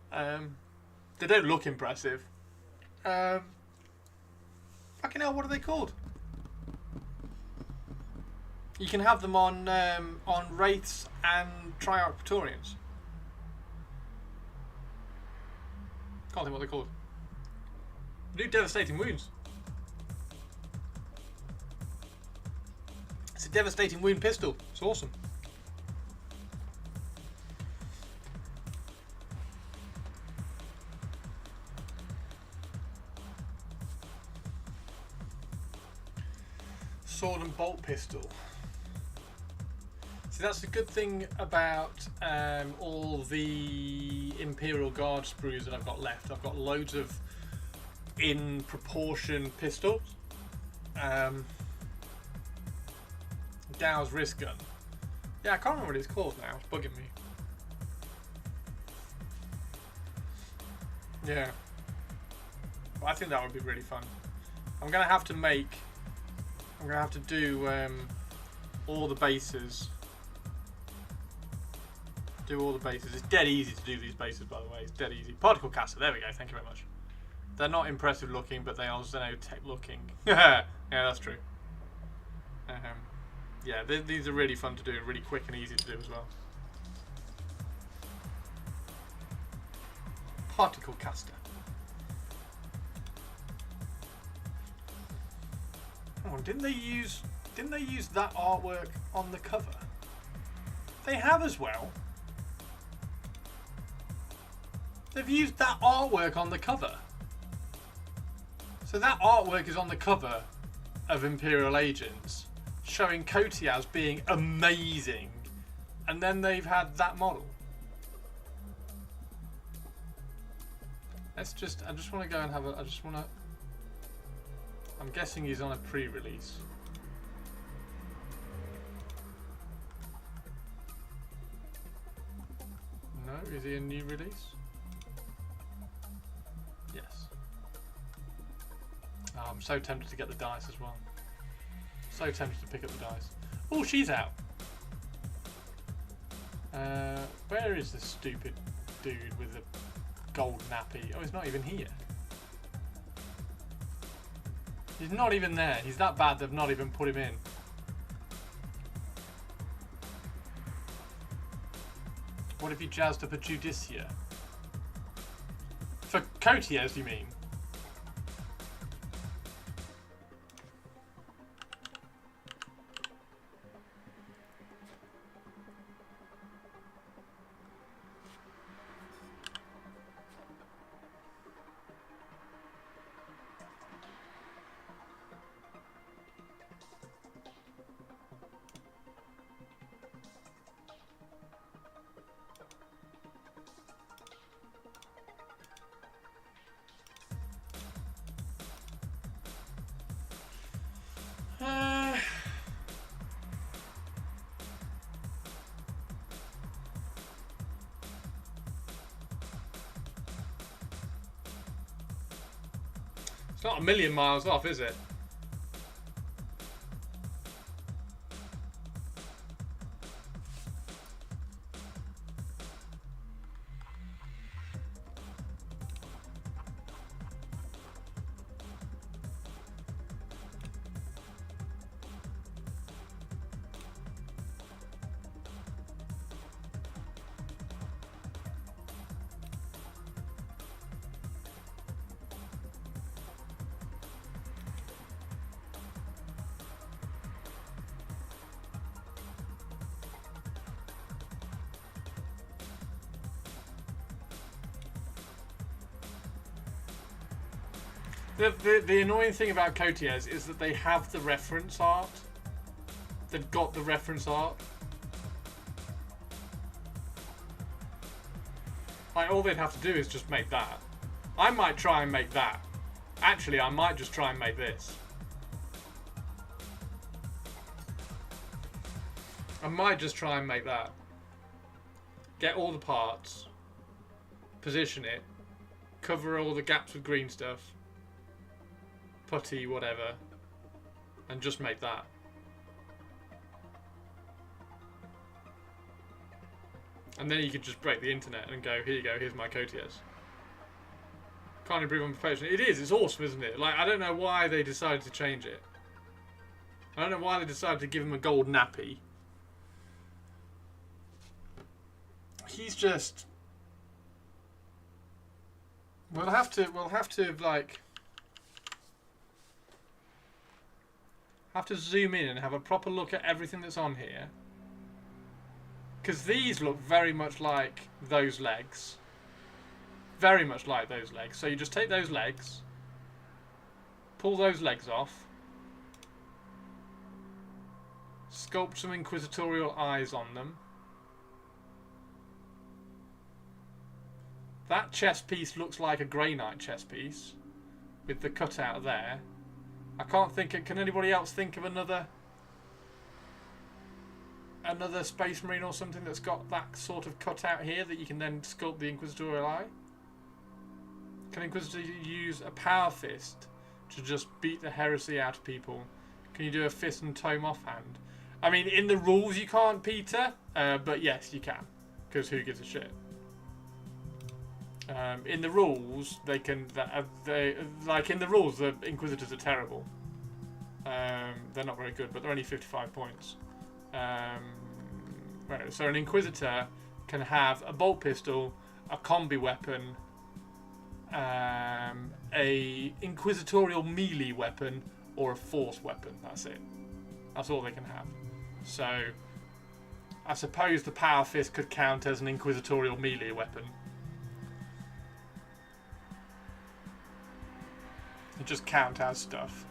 They don't look impressive. Fucking hell, what are they called? You can have them on Wraiths and Triarch Praetorians. Can't think what they're called. They do devastating wounds. It's a devastating wound pistol. It's awesome. Sword and bolt pistol. See, that's the good thing about all the Imperial Guard sprues that I've got left. I've got loads of in proportion pistols. Gau's wrist gun. Yeah, I can't remember what it's called now. It's bugging me. Yeah. Well, I think that would be really fun. I'm gonna have to do all the bases. It's dead easy to do these bases, by the way. It's dead easy. Particle caster. There we go. Thank you very much. They're not impressive looking, but they are Xenotech looking. Yeah, that's true. Yeah, these are really fun to do, really quick and easy to do as well. Particle caster. Oh, didn't they use that artwork on the cover? They have as well. They've used that artwork on the cover. So that artwork is on the cover of Imperial Agents, showing Kotias being amazing, and then they've had that model. I just want to go and have a, I'm guessing he's on a pre-release. No, is he a new release? Yes. Oh, I'm so tempted to get the dice as well. So tempted to pick up the dice. Oh, she's out. Where is this stupid dude with the gold nappy? Oh, he's not even here. He's not even there. He's that bad they've not even put him in. What if you jazzed up a Judicia? For Kotias, you mean? It's not a million miles off, is it? The annoying thing about Cotiers is that they have the reference art. They've got the reference art. Like, all they'd have to do is just make that. I might try and make that. Actually, I might just try and make this. I might just try and make that. Get all the parts. Position it. Cover all the gaps with green stuff. Putty, whatever. And just make that. And then you could just break the internet and go, here you go, here's my Cotiers. Can't improve on perfection. It is, it's awesome, isn't it? Like, I don't know why they decided to change it. I don't know why they decided to give him a gold nappy. He's just... We'll have to like... Have to zoom in and have a proper look at everything that's on here. Because these look very much like those legs. Very much like those legs. So you just take those legs, pull those legs off, sculpt some inquisitorial eyes on them. That chest piece looks like a Grey Knight chest piece with the cutout there. I can't think of, can anybody else think of another Space Marine or something that's got that sort of cutout here that you can then sculpt the inquisitorial eye? Can Inquisitor use a power fist to just beat the heresy out of people? Can you do a fist and tome offhand? I mean, in the rules you can't, Peter, but yes, you can, because who gives a shit? In the rules, they can. Like in the rules, the Inquisitors are terrible. They're not very good, but they're only 55 points. So an Inquisitor can have a bolt pistol, a combi weapon, a inquisitorial melee weapon, or a force weapon. That's it. That's all they can have. So I suppose the power fist could count as an inquisitorial melee weapon. It just count as stuff.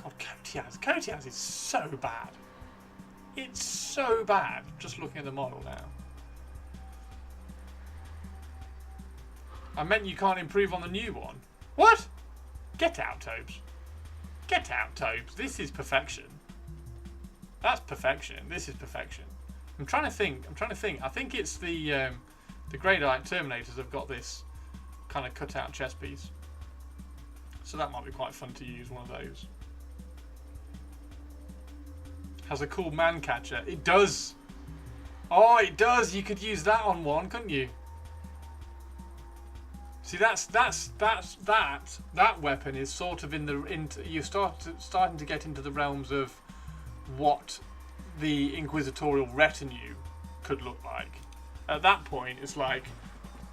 God, Cotias is so bad. It's so bad. Just looking at the model now. I meant you can't improve on the new one. What? Get out, Tobes. Get out, Tobes. This is perfection. That's perfection. This is perfection. I'm trying to think. I think it's the Grey Knight Terminators have got this kind of cut-out chest piece. So that might be quite fun to use, one of those. Has a cool man catcher. It does. Oh, it does. You could use that on one, couldn't you? See, that weapon is sort of you're starting to get into the realms of what the inquisitorial retinue could look like. At that point, it's like,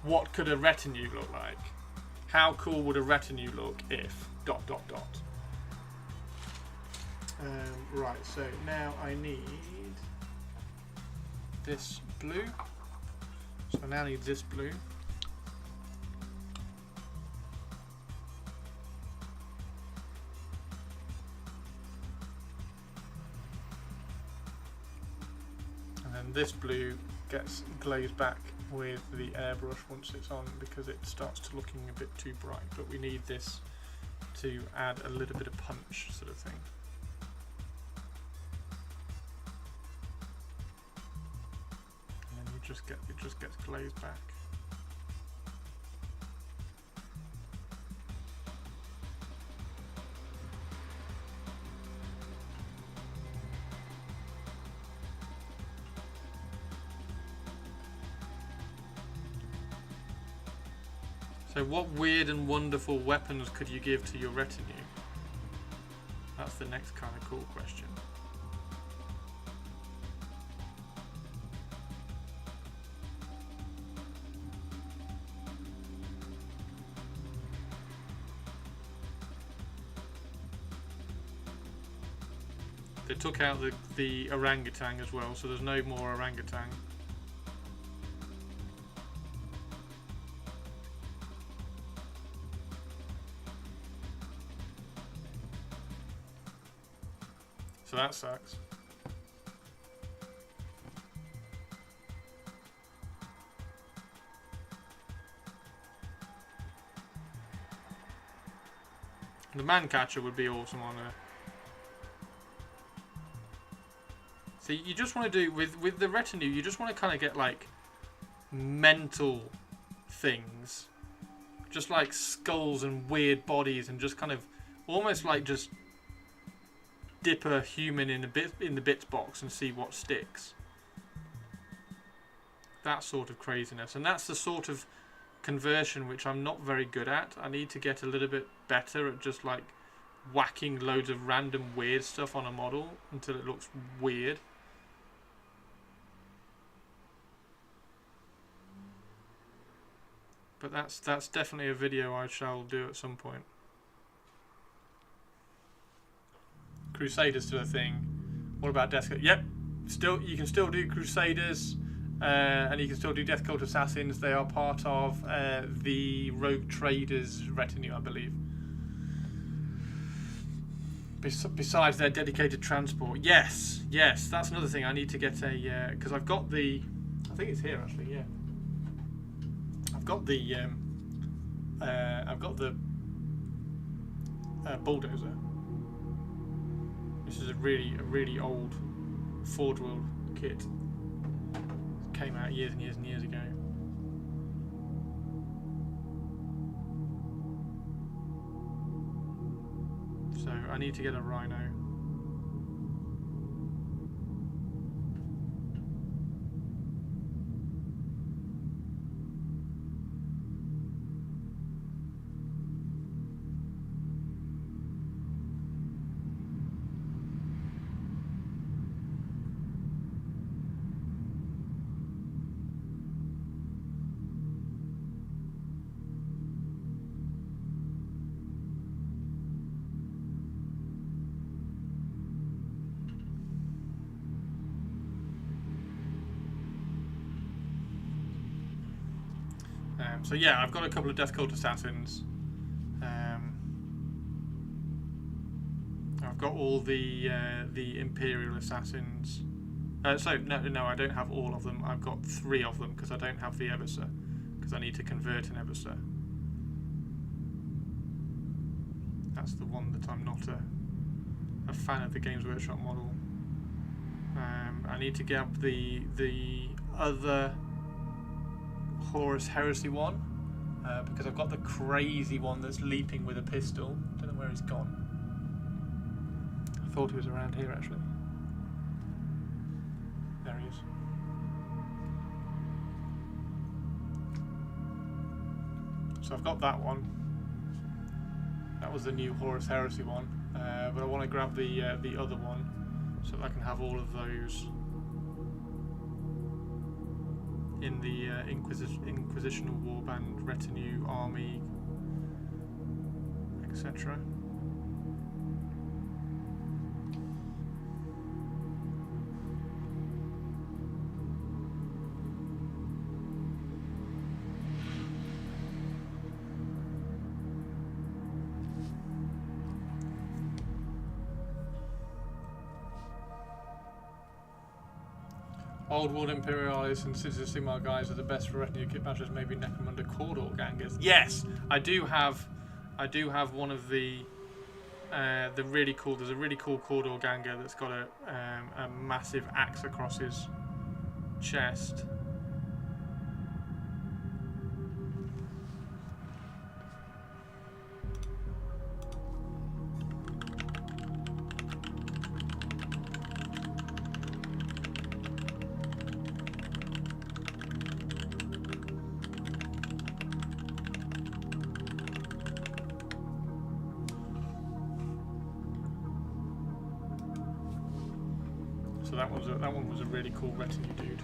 what could a retinue look like? How cool would a retinue look if ... Right, so now I need this blue. So I now need this blue. And then this blue gets glazed back with the airbrush once it's on, because it starts to looking a bit too bright, but we need this to add a little bit of punch, sort of thing. And then it just gets glazed back. So what weird and wonderful weapons could you give to your retinue? That's the next kind of cool question. They took out the orangutan as well, so there's no more orangutan. So that sucks. The man catcher would be awesome on a. So you just want to do with the retinue. You just want to kind of get like mental things, just like skulls and weird bodies, and just kind of almost like just dip a human in the bits box and see what sticks. That sort of craziness, and that's the sort of conversion which I'm not very good at. I need to get a little bit better at just like whacking loads of random weird stuff on a model until it looks weird. But that's definitely a video I shall do at some point. Crusaders still a thing. What about Death Cult? Yep, you can still do Crusaders. And you can still do Death Cult Assassins. They are part of the Rogue Traders retinue, I believe. Besides their dedicated transport. Yes, that's another thing. I need to get a... because I've got the... I think it's here, actually, yeah. I've got the bulldozer. This is a really old Forge World kit. Came out years and years and years ago. So I need to get a Rhino. So yeah, I've got a couple of Death Cult Assassins. I've got all the Imperial Assassins. So no, I don't have all of them. I've got 3 of them because I don't have the Eversor, because I need to convert an Eversor. That's the one that I'm not a fan of the Games Workshop model. I need to get the other Horus Heresy one, because I've got the crazy one that's leaping with a pistol. Don't know where he's gone. I thought he was around here actually. There he is. So I've got that one. That was the new Horus Heresy one, but I want to grab the other one so that I can have all of those in the Inquisitional Warband retinue, army, etc. Old World Imperialis and Citizen Sigmar guys are the best for retinue kit bashers, maybe Necromunda Cawdor gangers. Yes, I do have one of the really cool. There's a really cool Cawdor ganger that's got a massive axe across his chest. So that one was a really cool retinue dude.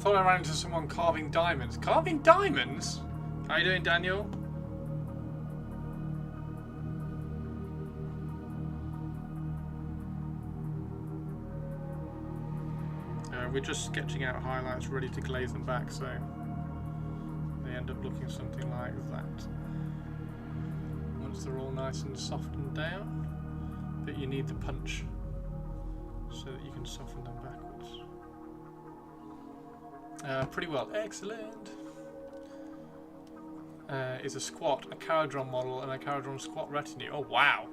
Thought I ran into someone carving diamonds. Carving diamonds? How you doing, Daniel? We're just sketching out highlights ready to glaze them back, so they end up looking something like that. Once they're all nice and softened down, but you need the punch so that you can soften them backwards. Pretty well. Excellent. Is a squat, a Caradron model, and a Caradron squat retinue. Oh wow!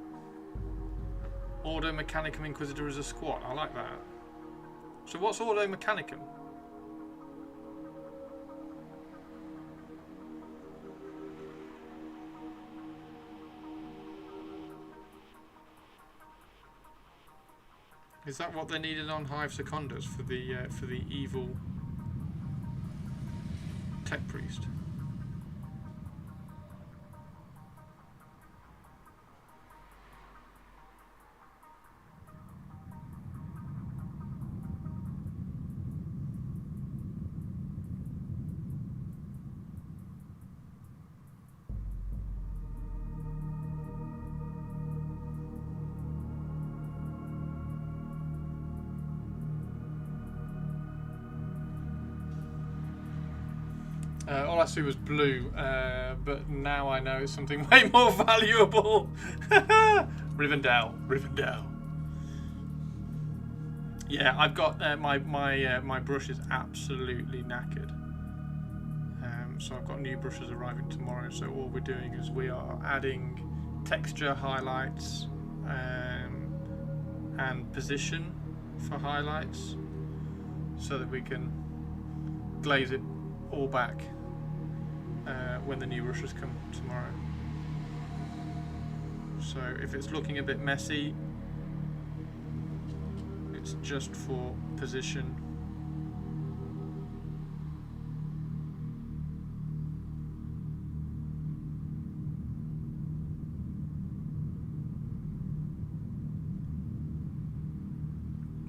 Ordo Mechanicum Inquisitor is a squat. I like that. So what's Ordo Mechanicum? Is that what they needed on Hive Secondus for the evil tech priest? All I see was blue, but now I know it's something way more valuable. Rivendell. Yeah, I've got my brush is absolutely knackered. So I've got new brushes arriving tomorrow. So all we're doing is we are adding texture highlights and position for highlights, so that we can glaze it all back when the new brushes come tomorrow. So if it's looking a bit messy, it's just for position.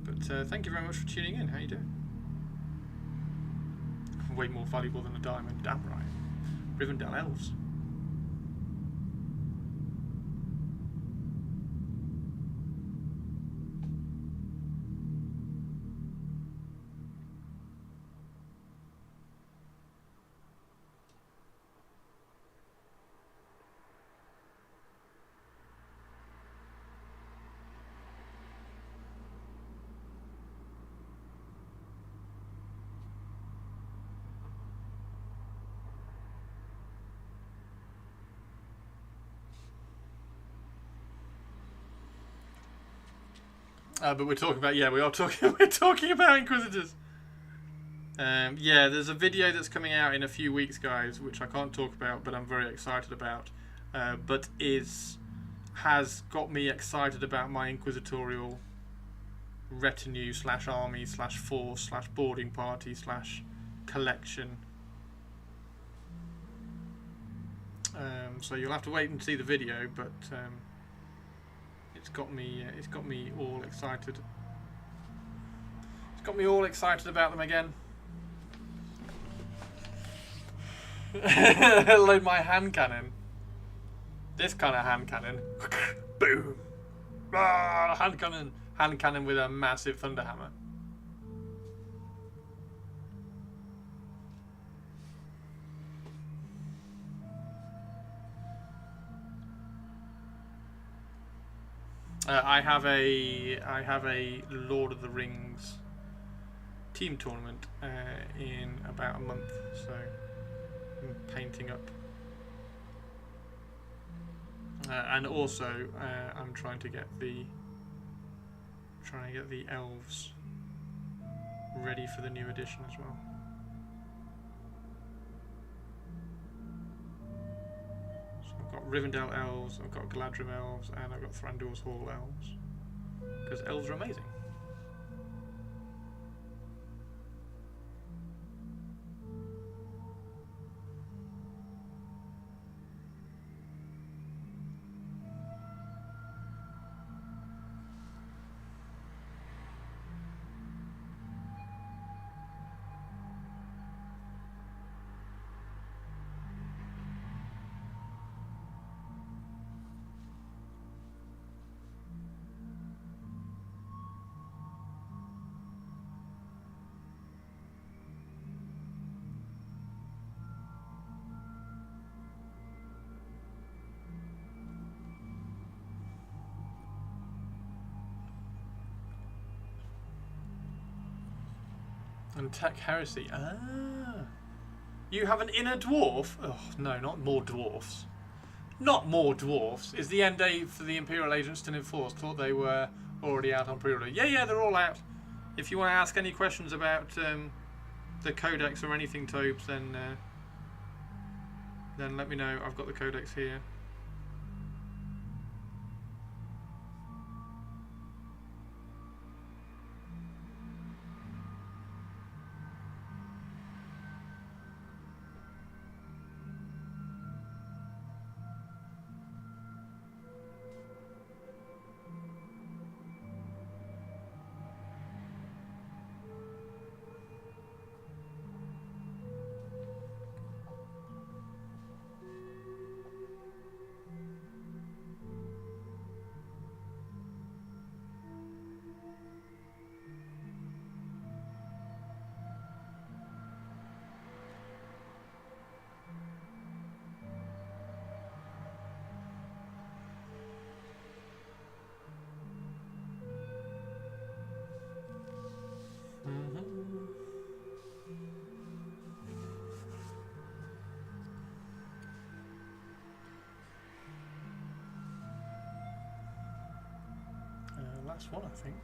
But thank you very much for tuning in. How you doing? Way more valuable than a diamond, damn right. Rivendell Elves. But we're talking about, yeah, we're talking about Inquisitors. Yeah, there's a video that's coming out in a few weeks, guys, which I can't talk about, but I'm very excited about. But has got me excited about my inquisitorial retinue / army / force / boarding party / collection. So you'll have to wait and see the video, but it's got me all excited. It's got me all excited about them again. Load my hand cannon. This kind of hand cannon. Boom. Ah, hand cannon with a massive thunder hammer. I have a Lord of the Rings team tournament in about a month, so I'm painting up. And also, I'm trying to get the elves ready for the new edition as well. So I've got Rivendell Elves, I've got Galadrim Elves, and I've got Thranduil's Hall Elves, because elves are amazing. And Tech Heresy. Ah. You have an inner dwarf? Oh, no, not more dwarfs. Not more dwarfs. Is the end date for the Imperial Agents still in force? Thought they were already out on pre-order. Yeah, they're all out. If you want to ask any questions about the codex or anything, Tobes, then let me know. I've got the codex here. Last one, I think.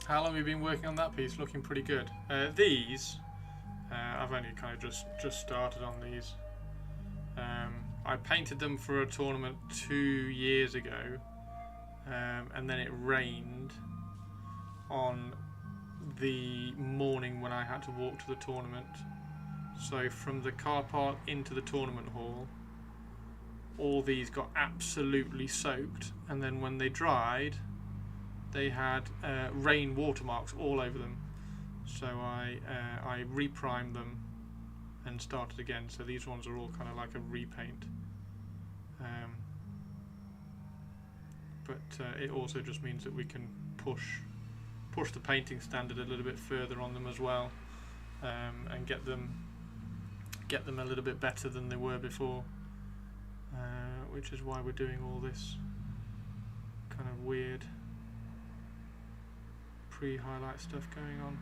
How long have you been working on that piece? Looking pretty good. These, I've only kind of just started on these. I painted them for a tournament 2 years ago, and then it rained on the morning when I had to walk to the tournament. So from the car park into the tournament hall, all these got absolutely soaked, and then when they dried, they had rain watermarks all over them. So I reprimed them and started again. So these ones are all kind of like a repaint. But it also just means that we can push the painting standard a little bit further on them as well, and get them a little bit better than they were before. Which is why we're doing all this kind of weird pre-highlight stuff going on.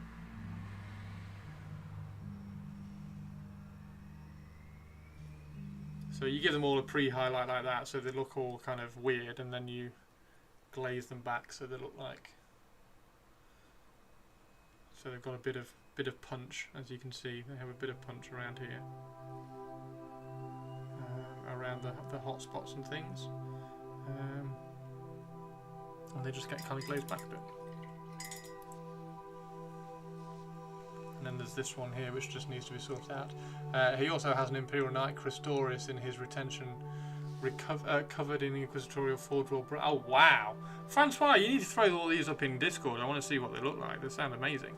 So you give them all a pre-highlight like that, so they look all kind of weird, and then you glaze them back so they look like, so they've got a bit of punch. As you can see, they have a bit of punch around here, around the hot spots and things, and they just get kind of glazed back a bit. And then there's this one here which just needs to be sorted out. He also has an Imperial Knight Christoris in his retention, covered in Inquisitorial Forge World. Oh wow! Francois, you need to throw all these up in Discord. I want to see what they look like. They sound amazing.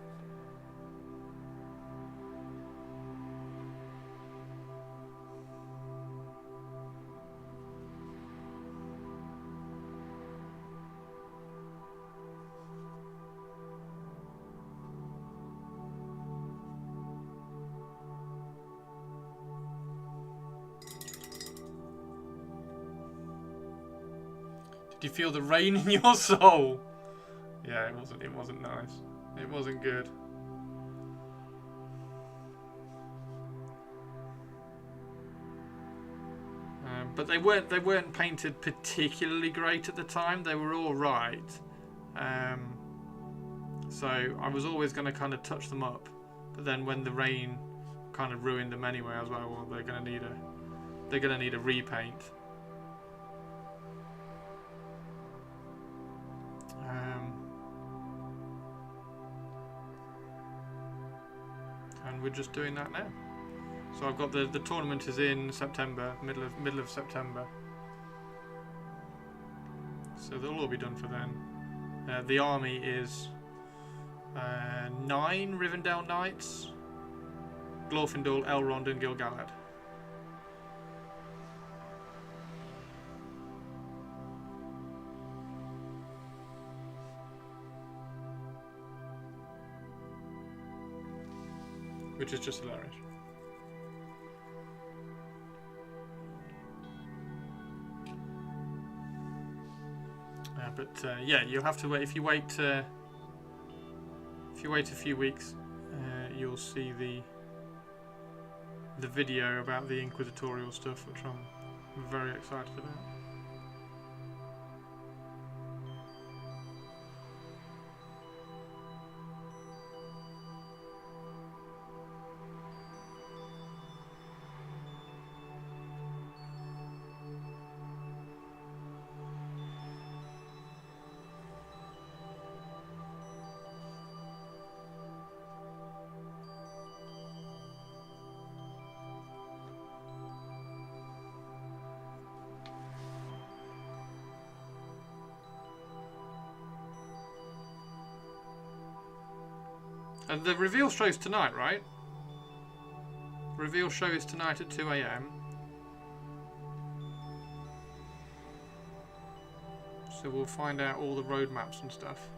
Do you feel the rain in your soul? Yeah, it wasn't nice. It wasn't good. But they weren't painted particularly great at the time. They were all right. So I was always going to kind of touch them up, but then when the rain kind of ruined them anyway, I was like, well, they're going to need a repaint. And we're just doing that now. So I've got the tournament is in September, middle of September. So they'll all be done for then. The army is 9 Rivendell Knights, Glorfindel, Elrond and Gil-galad. which is just hilarious. But yeah, you'll have to wait. If you wait a few weeks, you'll see the video about the inquisitorial stuff, which I'm very excited about. And the reveal show's tonight, right? Reveal show is tonight at 2 AM. So we'll find out all the road maps and stuff.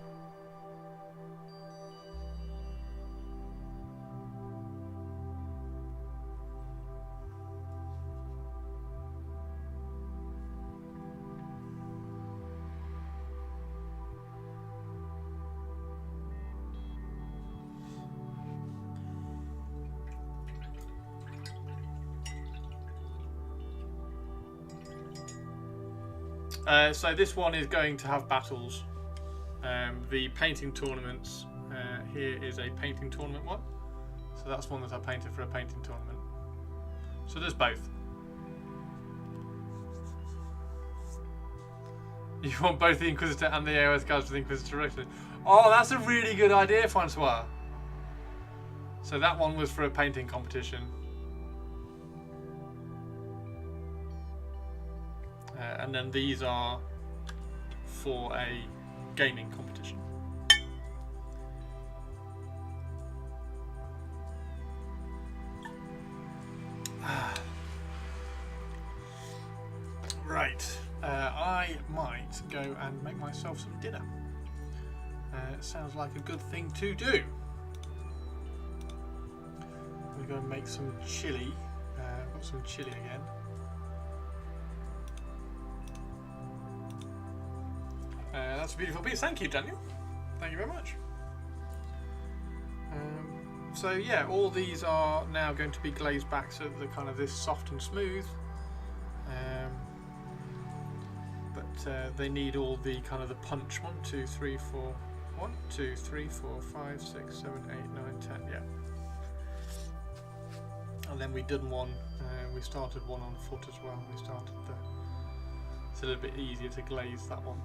So this one is going to have battles. The painting tournaments, here is a painting tournament one. So that's one that I painted for a painting tournament. So there's both. You want both the Inquisitor and the AOS guys for the Inquisitor race? Oh, that's a really good idea, Francois. So that one was for a painting competition. And then these are for a gaming competition. Right, I might go and make myself some dinner. Sounds like a good thing to do. I'm going to go and make some chili. I've got some chili again. That's a beautiful piece. Thank you, Daniel. Thank you very much. So yeah, all these are now going to be glazed back so that they're kind of this soft and smooth. But they need all the kind of the punch. 1, 2, 3, 4. 1, 2, 3, 4, 5, 6, 7, 8, 9, 10. Yeah. And then we done one. We started one on foot as well. We started the. It's a little bit easier to glaze that one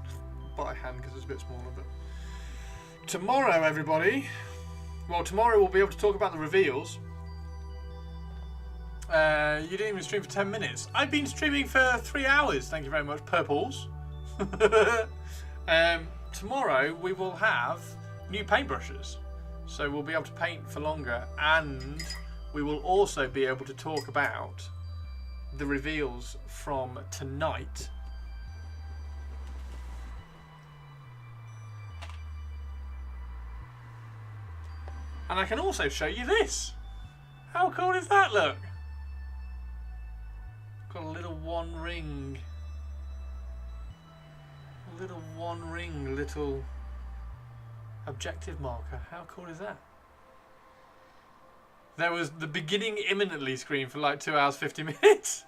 by hand because it's a bit smaller. But tomorrow, everybody. Well, tomorrow we'll be able to talk about the reveals. You didn't even stream for 10 minutes. I've been streaming for 3 hours. Thank you very much, Purples. Tomorrow we will have new paintbrushes, so we'll be able to paint for longer, and we will also be able to talk about the reveals from tonight. And I can also show you this. How cool is that, look? Got a little one ring. A little one ring, little objective marker. How cool is that? There was the beginning imminently screen for like 2 hours 50 minutes.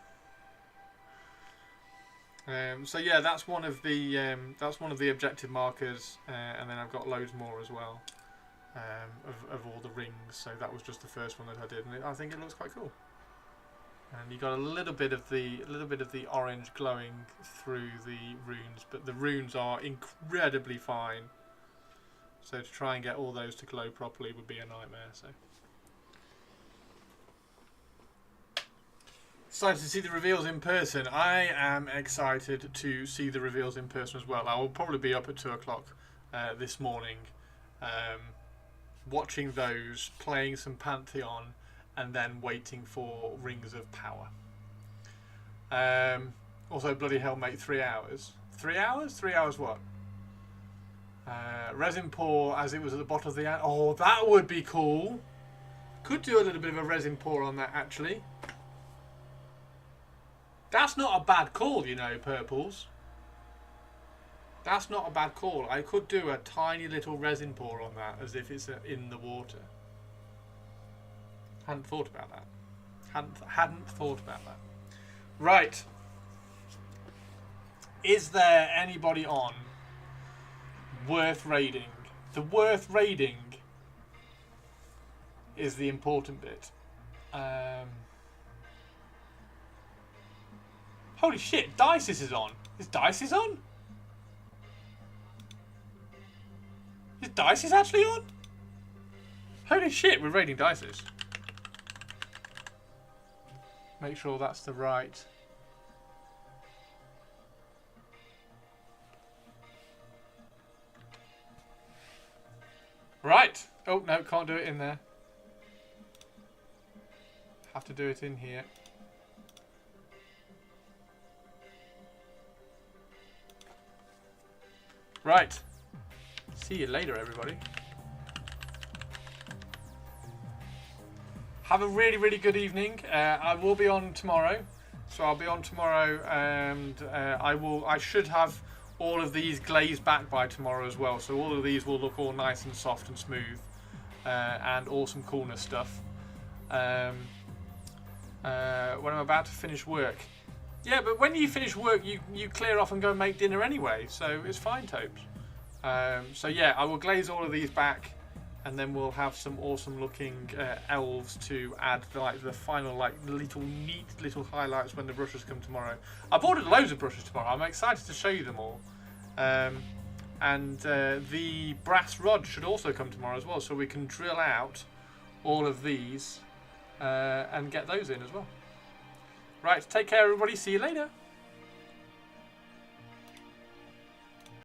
So yeah, that's one of the objective markers, and then I've got loads more as well. Of all the rings, so that was just the first one that I did, and I think it looks quite cool. And you got a little bit of the orange glowing through the runes, but the runes are incredibly fine. So to try and get all those to glow properly would be a nightmare. So excited to see the reveals in person. I am excited to see the reveals in person as well. I will probably be up at 2 o'clock this morning. Watching those, playing some Pantheon, and then waiting for Rings of Power. Also, bloody hell, mate, 3 hours. 3 hours? 3 hours what? Resin pour as it was at the bottom of the... Oh, that would be cool. Could do a little bit of a resin pour on that, actually. That's not a bad call, you know, purples. That's not a bad call. I could do a tiny little resin pour on that as if it's in the water. Hadn't thought about that. Hadn't thought about that. Right. Is there anybody on worth raiding? The worth raiding is the important bit. Holy shit, Dices is on. Is Dices on? Is Dices actually on? Holy shit, we're raiding Dices. Make sure that's the right. Right. Oh, no, can't do it in there. Have to do it in here. Right. See you later, everybody. Have a really, really good evening. I will be on tomorrow. So I'll be on tomorrow, and I should have all of these glazed back by tomorrow as well. So all of these will look all nice and soft and smooth, and awesome coolness stuff. When I'm about to finish work. Yeah, but when you finish work, you clear off and go and make dinner anyway. So it's fine, Topes. So yeah, I will glaze all of these back, and then we'll have some awesome looking elves to add like the final like little neat little highlights when the brushes come tomorrow. I've ordered loads of brushes tomorrow. I'm excited to show you them all. And the brass rod should also come tomorrow as well, so we can drill out all of these and get those in as well. Right, take care everybody, see you later.